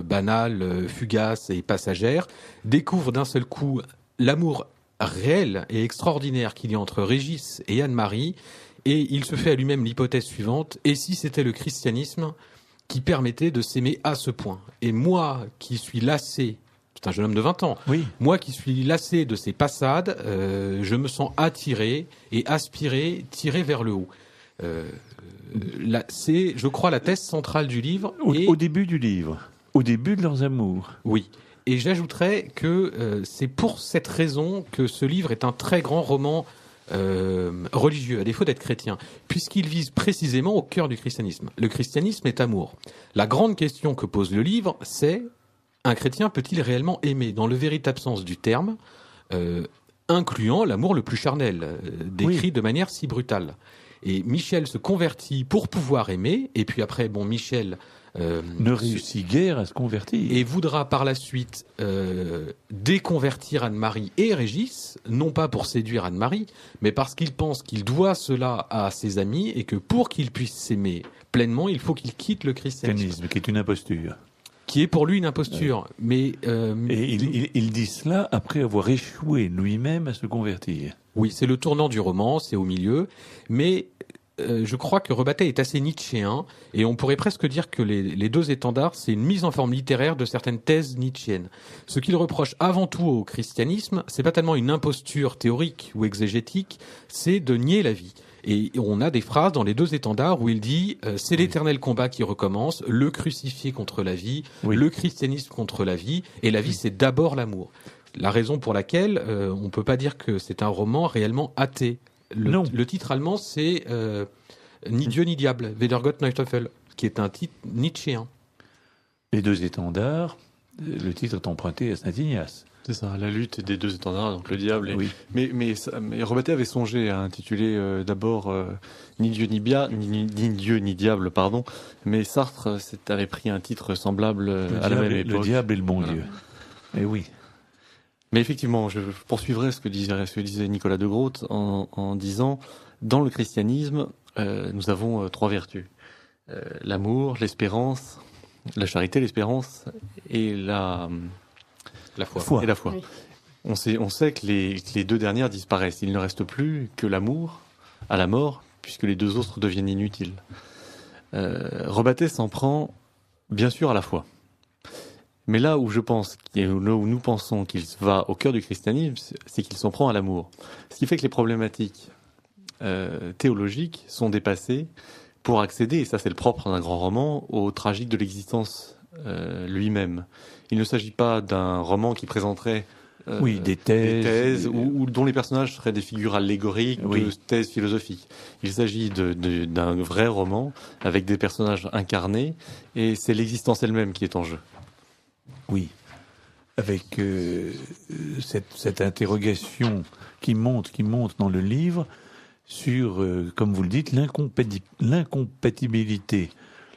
banales, fugaces et passagères, découvre d'un seul coup l'amour réel et extraordinaire qu'il y a entre Régis et Anne-Marie, et il se fait à lui-même l'hypothèse suivante: et si c'était le christianisme qui permettait de s'aimer à ce point? Et moi, qui suis lassé, c'est un jeune homme de 20 ans, moi qui suis lassé de ces passades, je me sens attiré et aspiré, tiré vers le haut. C'est, je crois, la thèse centrale du livre. Au début du livre, au début de leurs amours. Oui. Et j'ajouterais que c'est pour cette raison que ce livre est un très grand roman religieux, à défaut d'être chrétien, puisqu'il vise précisément au cœur du christianisme. Le christianisme est amour. La grande question que pose le livre, c'est: un chrétien peut-il réellement aimer, dans le véritable sens du terme, incluant l'amour le plus charnel, décrit de manière si brutale? Et Michel se convertit pour pouvoir aimer, et puis après, Michel ne réussit guère à se convertir. Et voudra par la suite déconvertir Anne-Marie et Régis, non pas pour séduire Anne-Marie, mais parce qu'il pense qu'il doit cela à ses amis, et que pour qu'il puisse s'aimer pleinement, il faut qu'il quitte le christianisme. Qui est une imposture. Qui est pour lui une imposture. Mais, et il dit cela après avoir échoué lui-même à se convertir. Oui, c'est le tournant du roman, c'est au milieu, mais je crois que Rebattet est assez nietzschéen, et on pourrait presque dire que les 2 étendards, c'est une mise en forme littéraire de certaines thèses nietzschéennes. Ce qu'il reproche avant tout au christianisme, c'est pas tellement une imposture théorique ou exégétique, c'est de nier la vie. Et on a des phrases dans les 2 étendards où il dit c'est l'éternel combat qui recommence, le crucifié contre la vie, le christianisme contre la vie, et la vie c'est d'abord l'amour. La raison pour laquelle on ne peut pas dire que c'est un roman réellement athée. Le titre allemand, c'est Ni Dieu ni diable, Weder Gott noch Teufel, qui est un titre nietzschéen. Les 2 étendards, le titre est emprunté à Saint-Ignace. C'est ça, la lutte des 2 étendards, donc le diable. Mais Rebattet avait songé à intituler d'abord Ni Dieu ni diable, pardon. Mais Sartre avait pris un titre semblable à la même époque. Le diable et le bon Dieu. Et oui. Mais effectivement, je poursuivrai ce que disait Nicolas de Groot en disant: dans le christianisme, nous avons 3 vertus. L'amour, l'espérance, la charité, l'espérance et la foi. Et la foi. Oui. On sait que les 2 dernières disparaissent. Il ne reste plus que l'amour à la mort, puisque les 2 autres deviennent inutiles. Rebattet s'en prend, bien sûr, à la foi. Mais là où où nous pensons qu'il va au cœur du christianisme, c'est qu'il s'en prend à l'amour. Ce qui fait que les problématiques théologiques sont dépassées pour accéder, et ça c'est le propre d'un grand roman, au tragique de l'existence lui-même. Il ne s'agit pas d'un roman qui présenterait des thèses ou dont les personnages seraient des figures allégoriques de thèses philosophiques. Il s'agit d'un vrai roman avec des personnages incarnés, et c'est l'existence elle-même qui est en jeu. Oui, avec cette interrogation qui monte dans le livre sur, comme vous le dites, l'incompatibilité.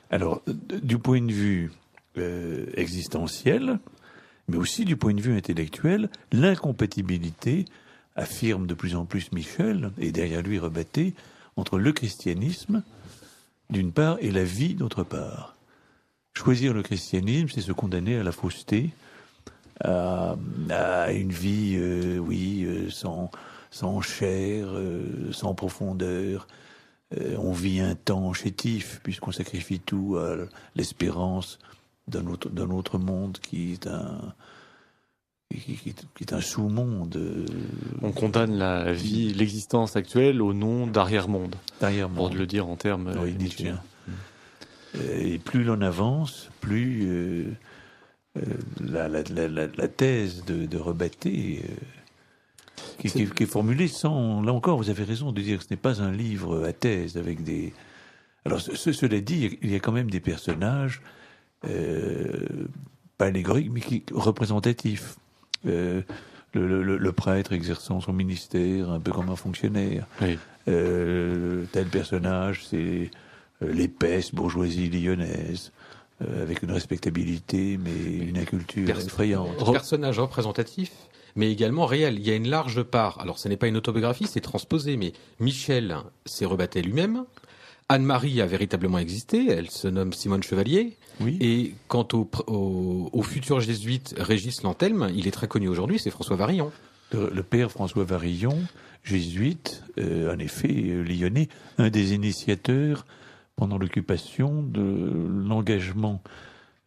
Alors, du point de vue existentiel, mais aussi du point de vue intellectuel, l'incompatibilité, affirme de plus en plus Michel, et derrière lui Rebattet, entre le christianisme, d'une part, et la vie, d'autre part. Choisir le christianisme, c'est se condamner à la fausseté, à une vie, sans chair, sans profondeur. On vit un temps chétif, puisqu'on sacrifie tout à l'espérance d'un autre monde qui est qui est un sous-monde. On condamne la vie, l'existence actuelle au nom d'arrière-monde. Pour le dire en termes nietzschéens. Et plus l'on avance, plus la thèse de Rebatté, qui est formulée sans... Là encore, vous avez raison de dire que ce n'est pas un livre à thèse avec des... Alors, cela dit, il y a quand même des personnages, pas allégoriques, mais représentatifs. Le prêtre exerçant son ministère, un peu comme un fonctionnaire. Oui. Tel personnage, c'est l'épaisse bourgeoisie lyonnaise, avec une respectabilité, mais une inculture effrayante. Personnage représentatif, mais également réel. Il y a une large part. Alors, ce n'est pas une autobiographie, c'est transposé, mais Michel s'est Rebatté lui-même. Anne-Marie a véritablement existé, elle se nomme Simone Chevalier. Oui. Et quant au futur jésuite Régis Lantelme, il est très connu aujourd'hui, c'est François Varillon. Le père François Varillon, jésuite, en effet, lyonnais, un des initiateurs pendant l'occupation de l'engagement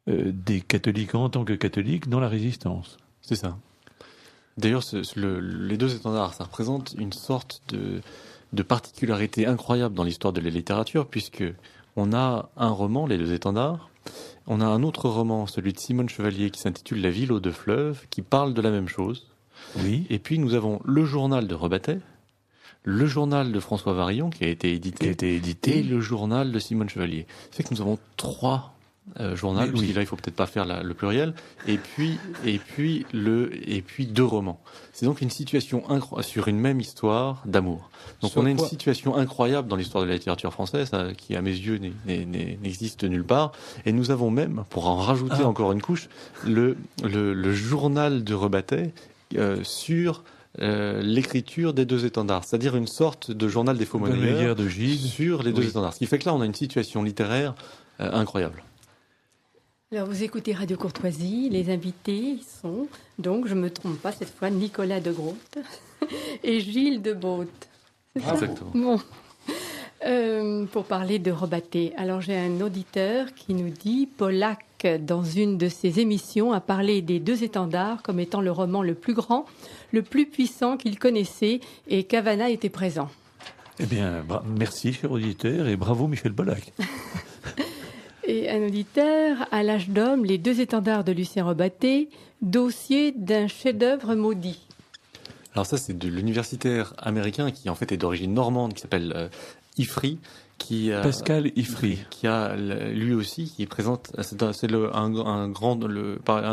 des catholiques en tant que catholiques dans la résistance. C'est ça. D'ailleurs, les deux étendards, ça représente une sorte de particularité incroyable dans l'histoire de la littérature, puisque on a un roman, Les Deux Étendards, on a un autre roman, celui de Simone Chevalier, qui s'intitule La ville aux deux fleuves, qui parle de la même chose. Oui. Et puis nous avons le journal de Rebatté, le journal de François Varillon, qui a été édité, et le journal de Simone Chevalier. Ça fait que nous avons trois journaux, parce que là il faut peut-être pas faire le pluriel, et puis deux romans. C'est donc une situation sur une même histoire d'amour. Donc on a une situation incroyable dans l'histoire de la littérature française, qui à mes yeux n'existe nulle part. Et nous avons même, pour en rajouter encore une couche, le journal de Rebatté sur l'écriture des deux étendards, c'est-à-dire une sorte de journal des faux monnayeurs de Gide sur les deux étendards. Ce qui fait que là on a une situation littéraire incroyable. Alors, vous écoutez Radio Courtoisie. Les invités sont, donc, je ne me trompe pas cette fois, Nicolas de Groot et Gilles de Baute. Exactement. Bon. Pour parler de Rebatté. Alors, j'ai un auditeur qui nous dit Pollack, dans une de ses émissions, a parlé des deux étendards comme étant le roman le plus grand, le plus puissant qu'il connaissait, et Cavana était présent. Eh bien, merci, cher auditeur, et bravo, Michel Pollack. Et un auditeur, à l'âge d'homme, Les Deux Étendards de Lucien Rebatté, dossier d'un chef-d'œuvre maudit. Alors ça, c'est de l'universitaire américain qui en fait est d'origine normande, qui s'appelle Ivry, Pascal Ivry, qui a lui aussi, qui présente, c'est un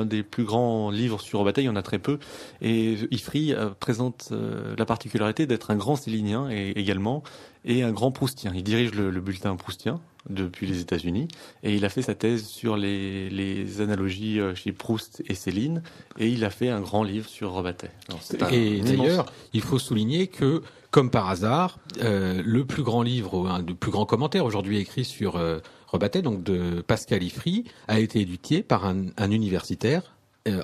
des plus grands livres sur Rebatté, il y en a très peu, et Ivry présente la particularité d'être un grand célinien également, et un grand proustien. Il dirige le bulletin proustien depuis les États-Unis, et il a fait sa thèse sur les analogies chez Proust et Céline, et il a fait un grand livre sur Rebatté. Et d'ailleurs, il faut souligner que, comme par hasard, le plus grand livre, le plus grand commentaire aujourd'hui écrit sur Rebatté, donc de Pascal Ivry, a été édité par un universitaire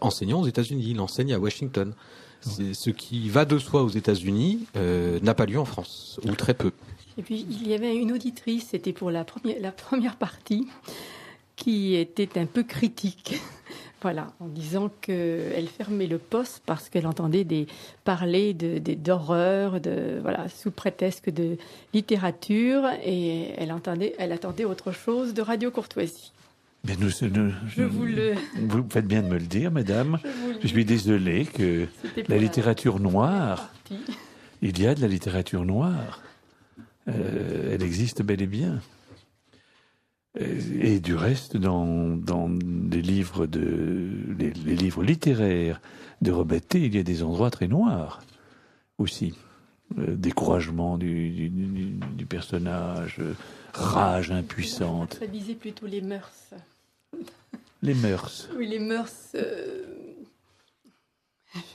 enseignant aux États-Unis. Il enseigne à Washington. Ce qui va de soi aux États-Unis n'a pas lieu en France, ou très peu. Et puis, il y avait une auditrice, c'était pour la première partie, qui était un peu critique. Voilà, en disant qu'elle fermait le poste parce qu'elle entendait parler d'horreur, sous prétexte de littérature, et elle attendait autre chose de Radio Courtoisie. Mais vous faites bien de me le dire, madame. Je suis désolé que la littérature noire, il y a de la littérature noire. Elle existe bel et bien. Et du reste, dans les livres les livres littéraires de Rebatté, il y a des endroits très noirs aussi. Découragement du personnage, rage impuissante. Ça visait plutôt les mœurs. Les mœurs. Oui, les mœurs.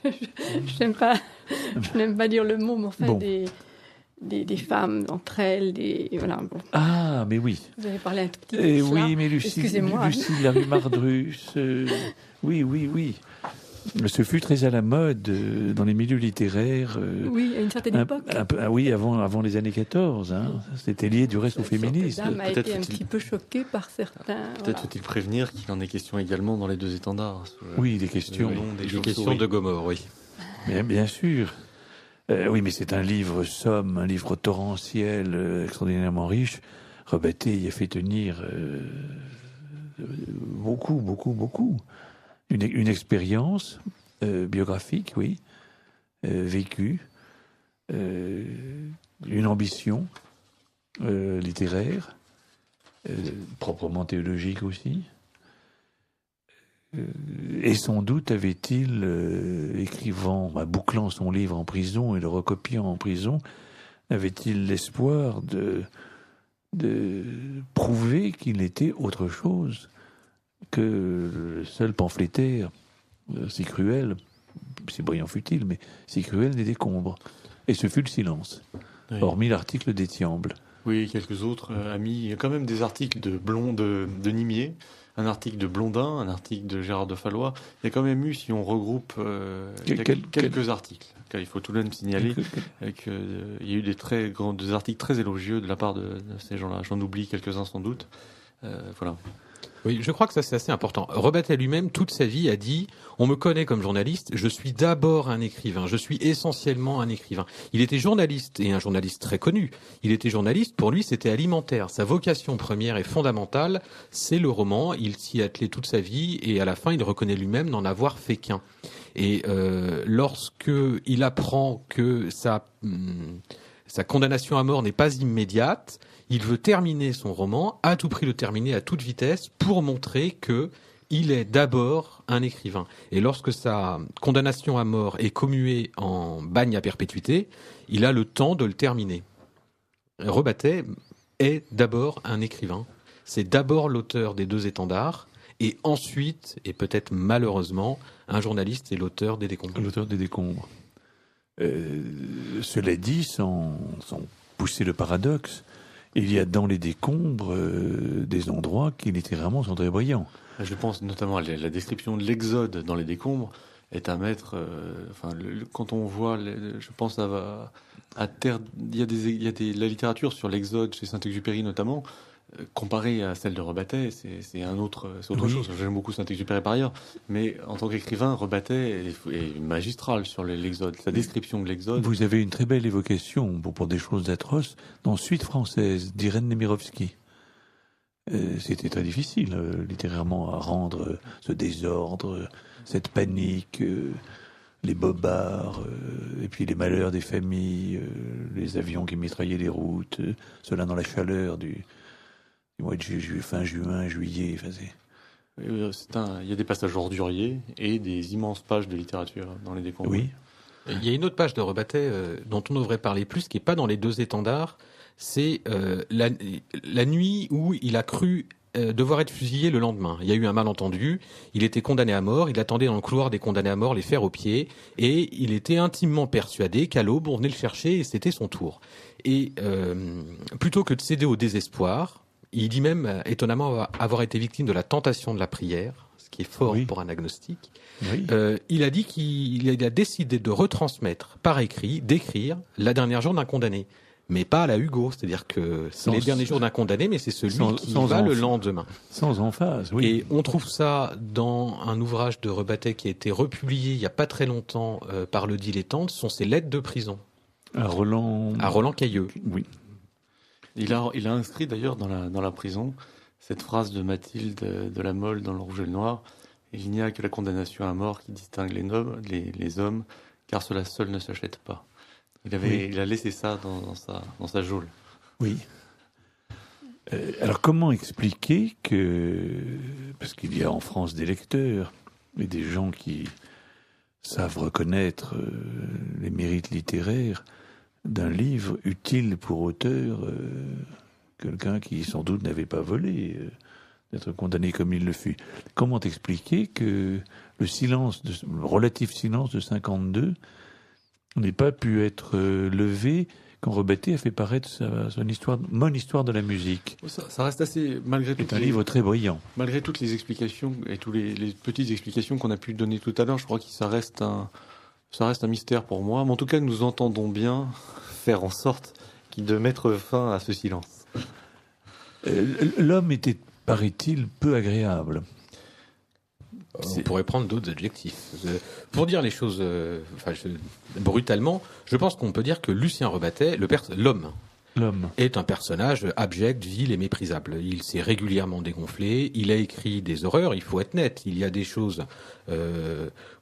Je n'aime pas dire le mot, mais enfin bon. Des femmes entre elles, voilà. Bon. Ah, mais oui. Vous avez parlé un tout petit peu. Oui, mais Lucie Larry-Mardrus, oui. Ce fut très à la mode dans les milieux littéraires. Oui, à une certaine époque. Oui, avant les années 14. Hein. C'était lié du reste au féminisme. Cette dame a été un petit peu choquée par certains. Peut-être faut-il prévenir qu'il en est question également dans les deux étendards. Oui, des questions. Des questions de Gomorre, oui. Bien sûr. Oui, mais c'est un livre somme, un livre torrentiel, extraordinairement riche. Rebatté y a fait tenir beaucoup. Une expérience biographique, oui, vécue, une ambition littéraire, proprement théologique aussi. Et sans doute avait-il, bouclant son livre en prison et le recopiant en prison, avait-il l'espoir de prouver qu'il était autre chose que le seul pamphlétaire si cruel, si brillant fut-il, mais si cruel des décombres. Et ce fut le silence, hormis l'article d'Étiamble. Oui, quelques autres amis. Il y a quand même des articles de Nimier, un article de Blondin, un article de Gérard de Fallois. Il y a quand même eu, si on regroupe, quelques articles. Il faut tout de même signaler qu'il y a eu des articles très élogieux de la part de ces gens-là. J'en oublie quelques-uns sans doute. Voilà. Oui, je crois que ça c'est assez important. Rebattet lui-même, toute sa vie, a dit « On me connaît comme journaliste, je suis d'abord un écrivain, je suis essentiellement un écrivain. » Il était journaliste, et un journaliste très connu. Il était journaliste, pour lui c'était alimentaire. Sa vocation première et fondamentale, c'est le roman. Il s'y est attelé toute sa vie, et à la fin, il reconnaît lui-même n'en avoir fait qu'un. Et lorsque il apprend que sa condamnation à mort n'est pas immédiate, il veut terminer son roman, à tout prix le terminer à toute vitesse, pour montrer que il est d'abord un écrivain. Et lorsque sa condamnation à mort est commuée en bagne à perpétuité, il a le temps de le terminer. Rebattet est d'abord un écrivain. C'est d'abord l'auteur des deux étendards, et ensuite, et peut-être malheureusement, un journaliste et l'auteur des décombres. L'auteur des décombres. Cela dit, sans pousser le paradoxe, il y a dans les décombres des endroits qui littéralement sont très brillants. Je pense notamment à la description de l'Exode dans les décombres est à mettre. Quand on voit, je pense à terre, il y a la littérature sur l'Exode chez Saint-Exupéry notamment. Comparé à celle de Rebattet, c'est autre chose. J'aime beaucoup Saint-Exupéry par ailleurs, mais en tant qu'écrivain, Rebattet est magistral sur l'Exode. Sa description de l'Exode. Vous avez une très belle évocation pour des choses atroces dans Suite française d'Irène Nemirovsky. C'était très difficile littérairement à rendre ce désordre, cette panique, les bobards, et puis les malheurs des familles, les avions qui mitraillaient les routes, cela dans la chaleur du mois de fin juin, juillet. Il y a des passages orduriers et des immenses pages de littérature dans les décombres. Oui. Il y a une autre page de Rebattet dont on devrait parler plus, qui n'est pas dans les deux étendards. C'est la nuit où il a cru devoir être fusillé le lendemain. Il y a eu un malentendu, il était condamné à mort, il attendait dans le couloir des condamnés à mort les fers aux pieds, et il était intimement persuadé qu'à l'aube, on venait le chercher et c'était son tour. Et plutôt que de céder au désespoir, il dit même, étonnamment, avoir été victime de la tentation de la prière, ce qui est fort pour un agnostique. Oui. Il a dit qu'il a décidé de retransmettre par écrit, d'écrire la dernière jour d'un condamné. Mais pas à la Hugo, c'est-à-dire que c'est les derniers jours d'un condamné, mais c'est celui qui va le lendemain. Sans emphase, oui. Et on trouve ça dans un ouvrage de Rebattet qui a été republié il n'y a pas très longtemps par le Dilettante, ce sont ses lettres de prison. À Roland Cailleux. Oui. Il a inscrit d'ailleurs dans la prison cette phrase de Mathilde de la Mole dans Le Rouge et le Noir. Il n'y a que la condamnation à mort qui distingue les hommes, car cela seul ne s'achète pas. Il a laissé ça dans sa geôle. Oui. Alors comment expliquer parce qu'il y a en France des lecteurs et des gens qui savent reconnaître les mérites littéraires d'un livre utile pour auteur, quelqu'un qui sans doute n'avait pas volé, d'être condamné comme il le fut. Comment expliquer que le relatif silence de 52 n'ait pas pu être levé quand Rebatté a fait paraître son histoire, Mon histoire de la musique. Ça reste assez, malgré tout. C'est un livre très brillant. Malgré toutes les explications et toutes les petites explications qu'on a pu donner tout à l'heure, je crois que ça reste un mystère pour moi. Mais en tout cas, nous entendons bien faire en sorte de mettre fin à ce silence. L'homme était, paraît-il, peu agréable. On pourrait prendre d'autres adjectifs. Pour dire les choses brutalement, je pense qu'on peut dire que Lucien Rebattet, l'homme, est un personnage abject, vil et méprisable. Il s'est régulièrement dégonflé, il a écrit des horreurs, il faut être net. Il y a des choses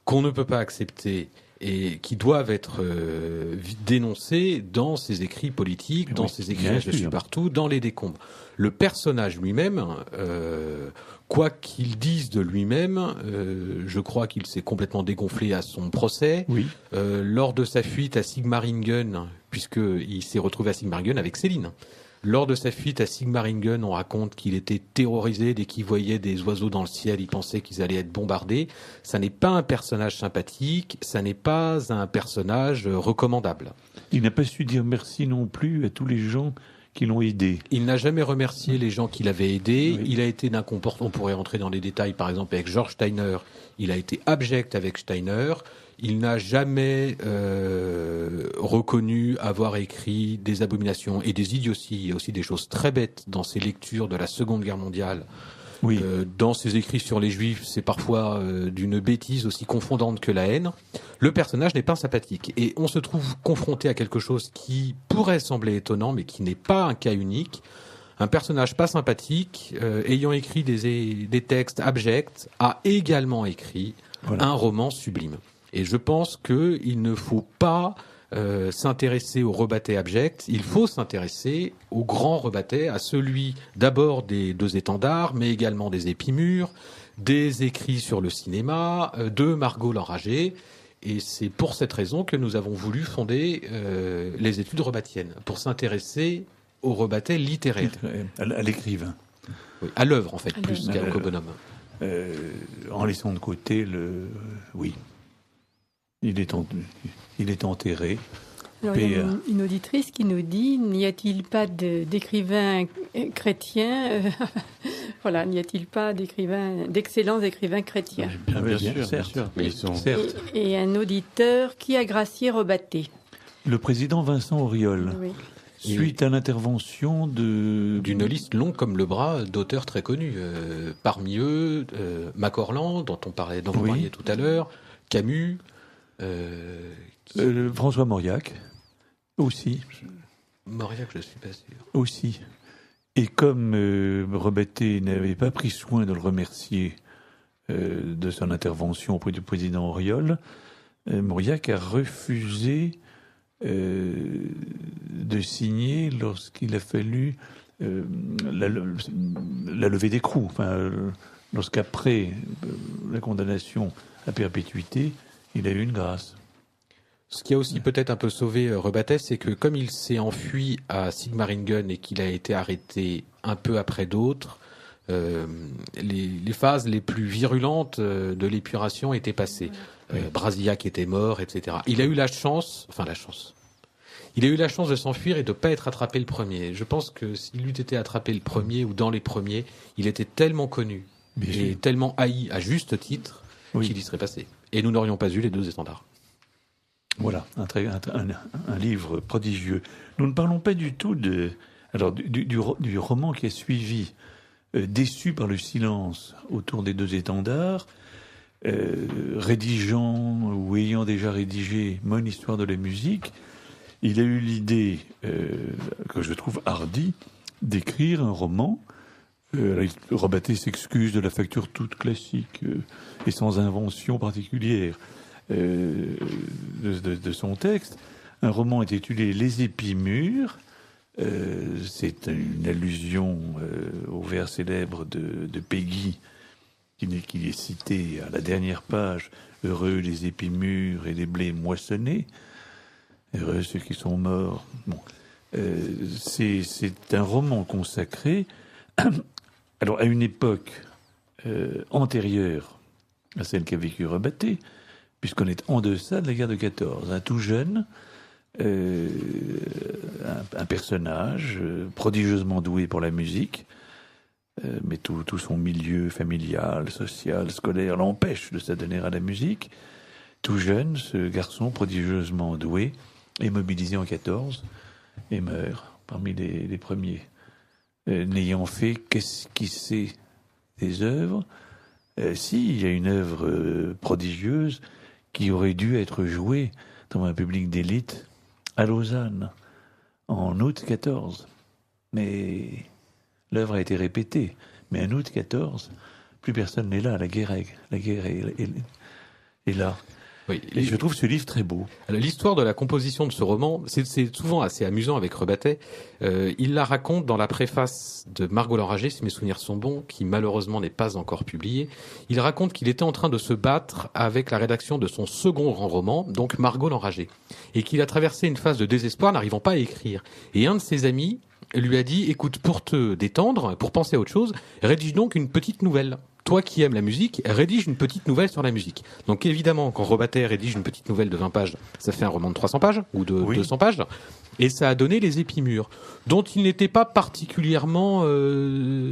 qu'on ne peut pas accepter et qui doivent être dénoncées dans ses écrits politiques, dans ses écrits Je suis partout, dans les décombres. Le personnage lui-même, quoi qu'il dise de lui-même, je crois qu'il s'est complètement dégonflé à son procès. Oui. Lors de sa fuite à Sigmaringen, puisqu'il s'est retrouvé à Sigmaringen avec Céline. Lors de sa fuite à Sigmaringen, on raconte qu'il était terrorisé dès qu'il voyait des oiseaux dans le ciel, il pensait qu'ils allaient être bombardés. Ça n'est pas un personnage sympathique, ça n'est pas un personnage recommandable. Il n'a pas su dire merci non plus à tous les gens qui l'ont aidé. Il n'a jamais remercié les gens qui l'avaient aidé. Oui. Il a été d'un comportement, on pourrait rentrer dans les détails, par exemple avec George Steiner. Il a été abject avec Steiner. Il n'a jamais reconnu avoir écrit des abominations et des idioties. Il y a aussi des choses très bêtes dans ses lectures de la Seconde Guerre mondiale. Oui. Dans ses écrits sur les Juifs, c'est parfois d'une bêtise aussi confondante que la haine. Le personnage n'est pas sympathique. Et on se trouve confronté à quelque chose qui pourrait sembler étonnant, mais qui n'est pas un cas unique. Un personnage pas sympathique, ayant écrit des textes abjects, a également écrit un roman sublime. Et je pense qu'il ne faut pas s'intéresser au Rebattet abject, il faut s'intéresser au grand Rebattet, à celui d'abord des Deux étendards, mais également des Épimures, des écrits sur le cinéma, de Margot l'Enragée. Et c'est pour cette raison que nous avons voulu fonder les études rebattiennes, pour s'intéresser au Rebattet littéraire. À l'écrivain. Oui, à l'œuvre, en fait, plus qu'au bonhomme. En laissant de côté le... Oui. Il est enterré. Alors, il y a une auditrice qui nous dit, n'y a-t-il pas d'écrivains chrétiens voilà, n'y a-t-il pas d'excellents écrivains chrétiens? Bien sûr, certes. Certes. Et un auditeur qui a gracié Rebattet. Le président Vincent Auriol. Oui. Suite à l'intervention d'une liste longue comme le bras d'auteurs très connus. Parmi eux, Macorlan, dont vous parliez tout à l'heure, Camus, François Mauriac, aussi. Mauriac, je suis pas sûr. Aussi. Et comme Rebattet n'avait pas pris soin de le remercier de son intervention auprès du président Auriol, Mauriac a refusé de signer lorsqu'il a fallu la levée d'écrou. Enfin, lorsqu'après la condamnation à perpétuité, il a eu une grâce. Ce qui a aussi peut-être un peu sauvé Rebattet, c'est que comme il s'est enfui à Sigmaringen et qu'il a été arrêté un peu après d'autres, les phases les plus virulentes de l'épuration étaient passées. Brasillac était mort, etc. Il a eu la chance de s'enfuir et de ne pas être attrapé le premier. Je pense que s'il eût été attrapé le premier ou dans les premiers, il était tellement connu et tellement haï à juste titre qu'il y serait passé. Et nous n'aurions pas eu les Deux étendards. Voilà, un livre prodigieux. Nous ne parlons pas du tout du roman qui a suivi, Déçu par le silence autour des Deux étendards, rédigeant ou ayant déjà rédigé Mon histoire de la musique. Il a eu l'idée, que je trouve hardie, d'écrire un roman. Rebattet s'excuse de la facture toute classique et sans invention particulière de son texte. Un roman intitulé Les Épimures. C'est une allusion au vers célèbre de Péguy qui est cité à la dernière page. Heureux les épimures et les blés moissonnés. Heureux ceux qui sont morts. Bon. C'est un roman consacré alors à une époque antérieure à celle qu'a vécue Rebattet, puisqu'on est en deçà de la guerre de 14. Un tout jeune, un personnage prodigieusement doué pour la musique, mais tout son milieu familial, social, scolaire l'empêche de s'adonner à la musique. Tout jeune, ce garçon prodigieusement doué est mobilisé en 14 et meurt parmi les premiers. N'ayant fait qu'esquisser des œuvres, il y a une œuvre prodigieuse qui aurait dû être jouée dans un public d'élite à Lausanne en août 14. Mais l'œuvre a été répétée. Mais en août 14, plus personne n'est là. La guerre est là. Oui, et je trouve ce livre très beau. Alors, l'histoire de la composition de ce roman, c'est souvent assez amusant avec Rebattet. Il la raconte dans la préface de Margot l'Enragé, si mes souvenirs sont bons, qui malheureusement n'est pas encore publiée. Il raconte qu'il était en train de se battre avec la rédaction de son second grand roman, donc Margot l'Enragé, et qu'il a traversé une phase de désespoir, n'arrivant pas à écrire. Et un de ses amis lui a dit, écoute, pour te détendre, pour penser à autre chose, rédige donc une petite nouvelle. Toi qui aimes la musique, rédige une petite nouvelle sur la musique. Donc évidemment, quand Rebattet rédige une petite nouvelle de 20 pages, ça fait un roman de 300 pages ou de 200 pages. Et ça a donné Les Épimures, dont il n'était pas particulièrement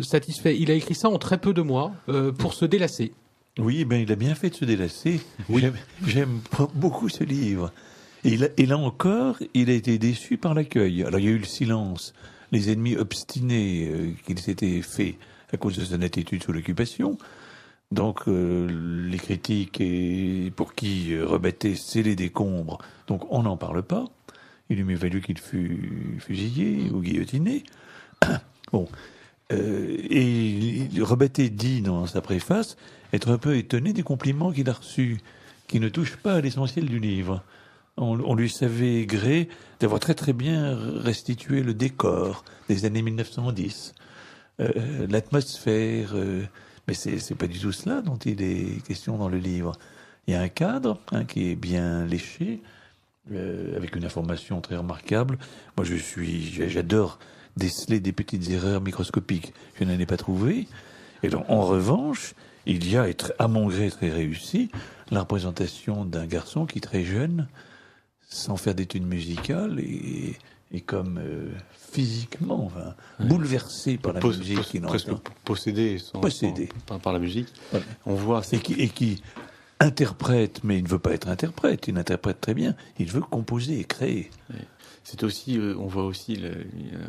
satisfait. Il a écrit ça en très peu de mois pour se délasser. Oui, ben il a bien fait de se délasser. Oui. J'aime beaucoup ce livre. Et là encore, il a été déçu par l'accueil. Alors il y a eu le silence, les ennemis obstinés qu'il s'était fait à cause de son attitude sous l'occupation. Donc les critiques et pour qui Rebattet c'est les décombres, donc on n'en parle pas. Il lui mieux valu qu'il fût fusillé ou guillotiné. Bon, et Rebattet dit dans sa préface être un peu étonné des compliments qu'il a reçus, qui ne touchent pas à l'essentiel du livre. On lui savait gré d'avoir très très bien restitué le décor des années 1910. L'atmosphère, mais c'est pas du tout cela dont il est question dans le livre. Il y a un cadre qui est bien léché, avec une information très remarquable. Moi, j'adore déceler des petites erreurs microscopiques. Je n'en ai pas trouvé. Et donc, en revanche, il y a, à mon gré très réussi, la représentation d'un garçon qui, très jeune, sans faire d'études musicales et comme physiquement bouleversé par la musique qu'il entend. Presque possédé par la musique. Voilà. On voit et qui interprète, mais il ne veut pas être interprète. Il interprète très bien. Il veut composer et créer. Oui. C'est aussi, on voit aussi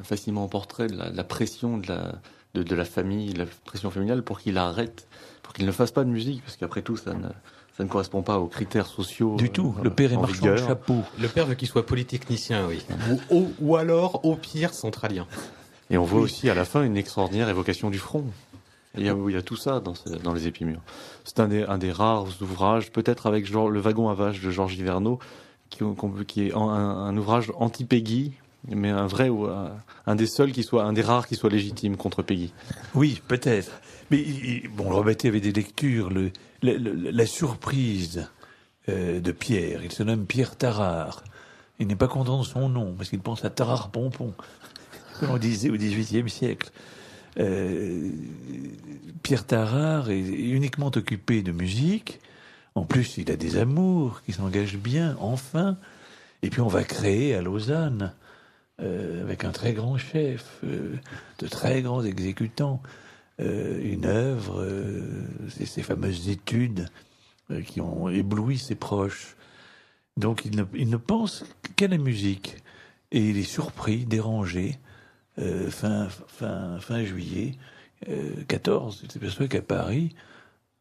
facilement en portrait de la pression de la famille, la pression familiale pour qu'il arrête, pour qu'il ne fasse pas de musique, parce qu'après tout, ça ne correspond pas aux critères sociaux. Du tout. Le père est marchand de chapeau. Le père veut qu'il soit polytechnicien, oui. ou alors, au pire, centralien. Et on voit aussi à la fin une extraordinaire évocation du front. Il y a tout ça dans Les Épimures. C'est un des rares ouvrages, peut-être avec le Wagon à vache de Georges Hiverneau, qui est un ouvrage anti-Peggy, mais un des seuls un des rares qui soit légitime contre Peggy. Oui, peut-être. Mais Rebattet avait des lectures. La surprise de Pierre, il se nomme Pierre Tarare. Il n'est pas content de son nom, parce qu'il pense à Tarare Pompon, comme on disait au XVIIIe siècle. Pierre Tarare est uniquement occupé de musique. En plus, il a des amours qui s'engagent bien, enfin. Et puis on va créer à Lausanne, avec un très grand chef, de très grands exécutants, une œuvre, ces fameuses études qui ont ébloui ses proches. Donc il ne pense qu'à la musique. Et il est surpris, dérangé, fin juillet 14. Il s'aperçoit qu'à Paris,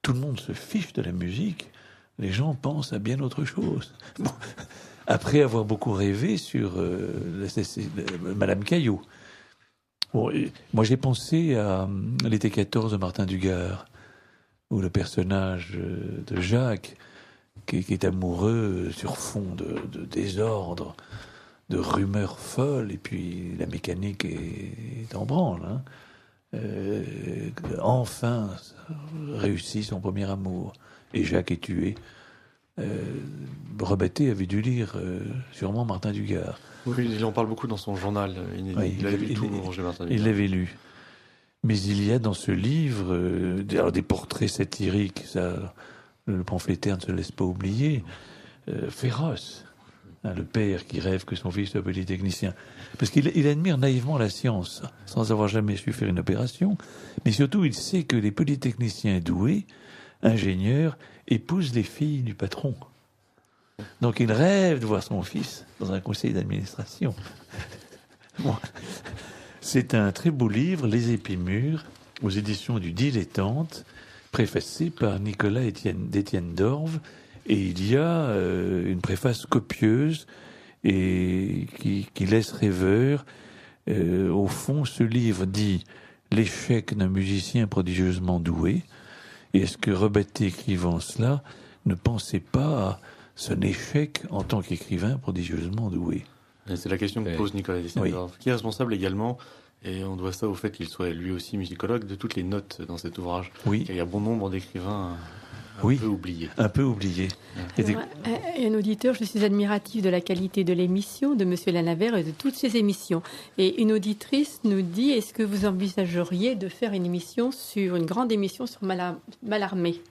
tout le monde se fiche de la musique. Les gens pensent à bien autre chose. Bon, après avoir beaucoup rêvé sur Madame Caillot. Bon, moi, j'ai pensé à l'été 14 de Martin Dugard, où le personnage de Jacques, qui est amoureux sur fond de désordre, de rumeurs folles, et puis la mécanique est en branle. Enfin, réussit son premier amour. Et Jacques est tué. Rebattet avait dû lire sûrement Martin Dugard. Oui, il en parle beaucoup dans son journal. Il avait lu tout, Roger Martin Dugard. Il l'avait lu. Mais il y a dans ce livre des portraits satiriques, ça, le pamphlétaire ne se laisse pas oublier, féroces. le père qui rêve que son fils soit polytechnicien. Parce qu'il admire naïvement la science, sans avoir jamais su faire une opération. Mais surtout, il sait que les polytechniciens doués, ingénieurs, épousent les filles du patron. Donc il rêve de voir son fils dans un conseil d'administration. Bon. C'est un très beau livre, Les Épimures, aux éditions du Dilettante, préfacé par Nicolas d'Étienne d'Orve. Et il y a une préface copieuse et qui laisse rêveur. Au fond, ce livre dit « L'échec d'un musicien prodigieusement doué ». Et est-ce que Rebatté, écrivant cela, ne pensait pas à son échec en tant qu'écrivain prodigieusement doué? C'est la question que pose Nicolas d'Étienne d'Orve, qui est responsable également, et on doit ça au fait qu'il soit lui aussi musicologue, de toutes les notes dans cet ouvrage. Oui. Il y a bon nombre d'écrivains un peu oubliés. Un peu oubliés. Alors, un auditeur, je suis admiratif de la qualité de l'émission de Monsieur Lanavert et de toutes ses émissions. Et une auditrice nous dit, est-ce que vous envisageriez de faire une grande émission sur Mallarmé?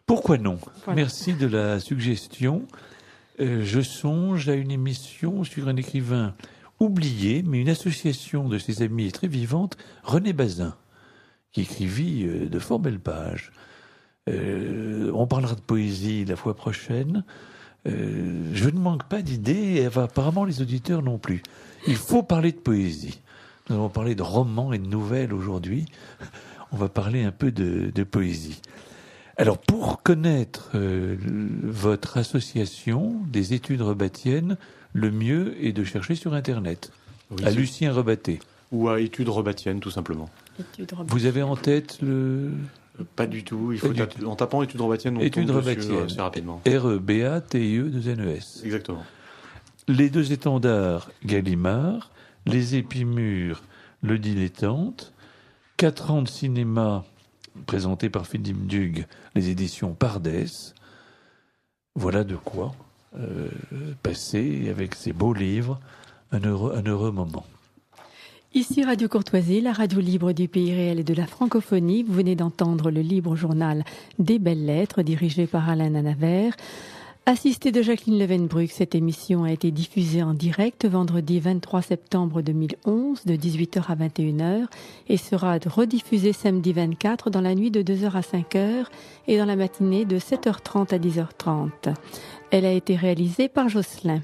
Pourquoi non? Voilà. Merci de la suggestion. Je songe à une émission sur un écrivain oublié, mais une association de ses amis très vivante, René Bazin, qui écrivit de fort belles pages. On parlera de poésie la fois prochaine. Je ne manque pas d'idées, et apparemment les auditeurs non plus. Il faut parler de poésie. Nous allons parler de romans et de nouvelles aujourd'hui. On va parler un peu de poésie. Alors, pour connaître votre association des études rebattiennes, le mieux est de chercher sur Internet, à Lucien Rebatté. Ou à Études rebattiennes, tout simplement. Vous avez en tête le... Pas du tout. Il faut en tapant Études rebattiennes, on tombe dessus assez rapidement. REBATIE2NES. Exactement. Les deux étendards, Gallimard. Les Épimures, Le Dilettante. 4 ans de cinéma, présenté par Philippe Dugue, les éditions Pardès. Voilà de quoi passer avec ces beaux livres un heureux moment. Ici Radio Courtoisie, la radio libre du pays réel et de la francophonie. Vous venez d'entendre le libre journal des belles lettres, dirigé par Alain Lanavert. Assisté de Jacqueline Levenbruck, cette émission a été diffusée en direct vendredi 23 septembre 2011 de 18h à 21h et sera rediffusée samedi 24 dans la nuit de 2h à 5h et dans la matinée de 7h30 à 10h30. Elle a été réalisée par Jocelyn.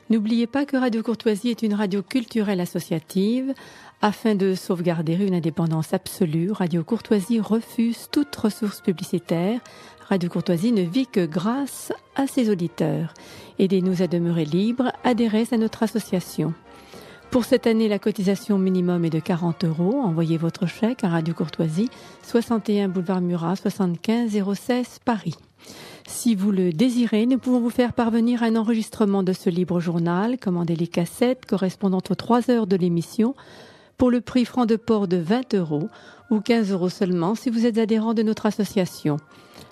N'oubliez pas que Radio Courtoisie est une radio culturelle associative. Afin de sauvegarder une indépendance absolue, Radio Courtoisie refuse toute ressource publicitaire. Radio Courtoisie ne vit que grâce à ses auditeurs. Aidez-nous à demeurer libres, adhérez à notre association. Pour cette année, la cotisation minimum est de 40 €. Envoyez votre chèque à Radio Courtoisie, 61 boulevard Murat, 75 016 Paris. Si vous le désirez, nous pouvons vous faire parvenir un enregistrement de ce libre journal. Commandez les cassettes correspondant aux 3 heures de l'émission pour le prix franc de port de 20 € ou 15 € seulement si vous êtes adhérent de notre association.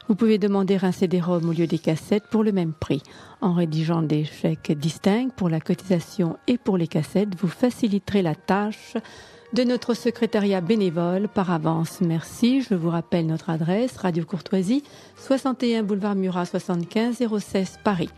Vous pouvez demander un CD-ROM au lieu des cassettes pour le même prix. En rédigeant des chèques distincts pour la cotisation et pour les cassettes, vous faciliterez la tâche de notre secrétariat bénévole par avance. Merci. Je vous rappelle notre adresse, Radio Courtoisie, 61 boulevard Murat, 75 016 Paris.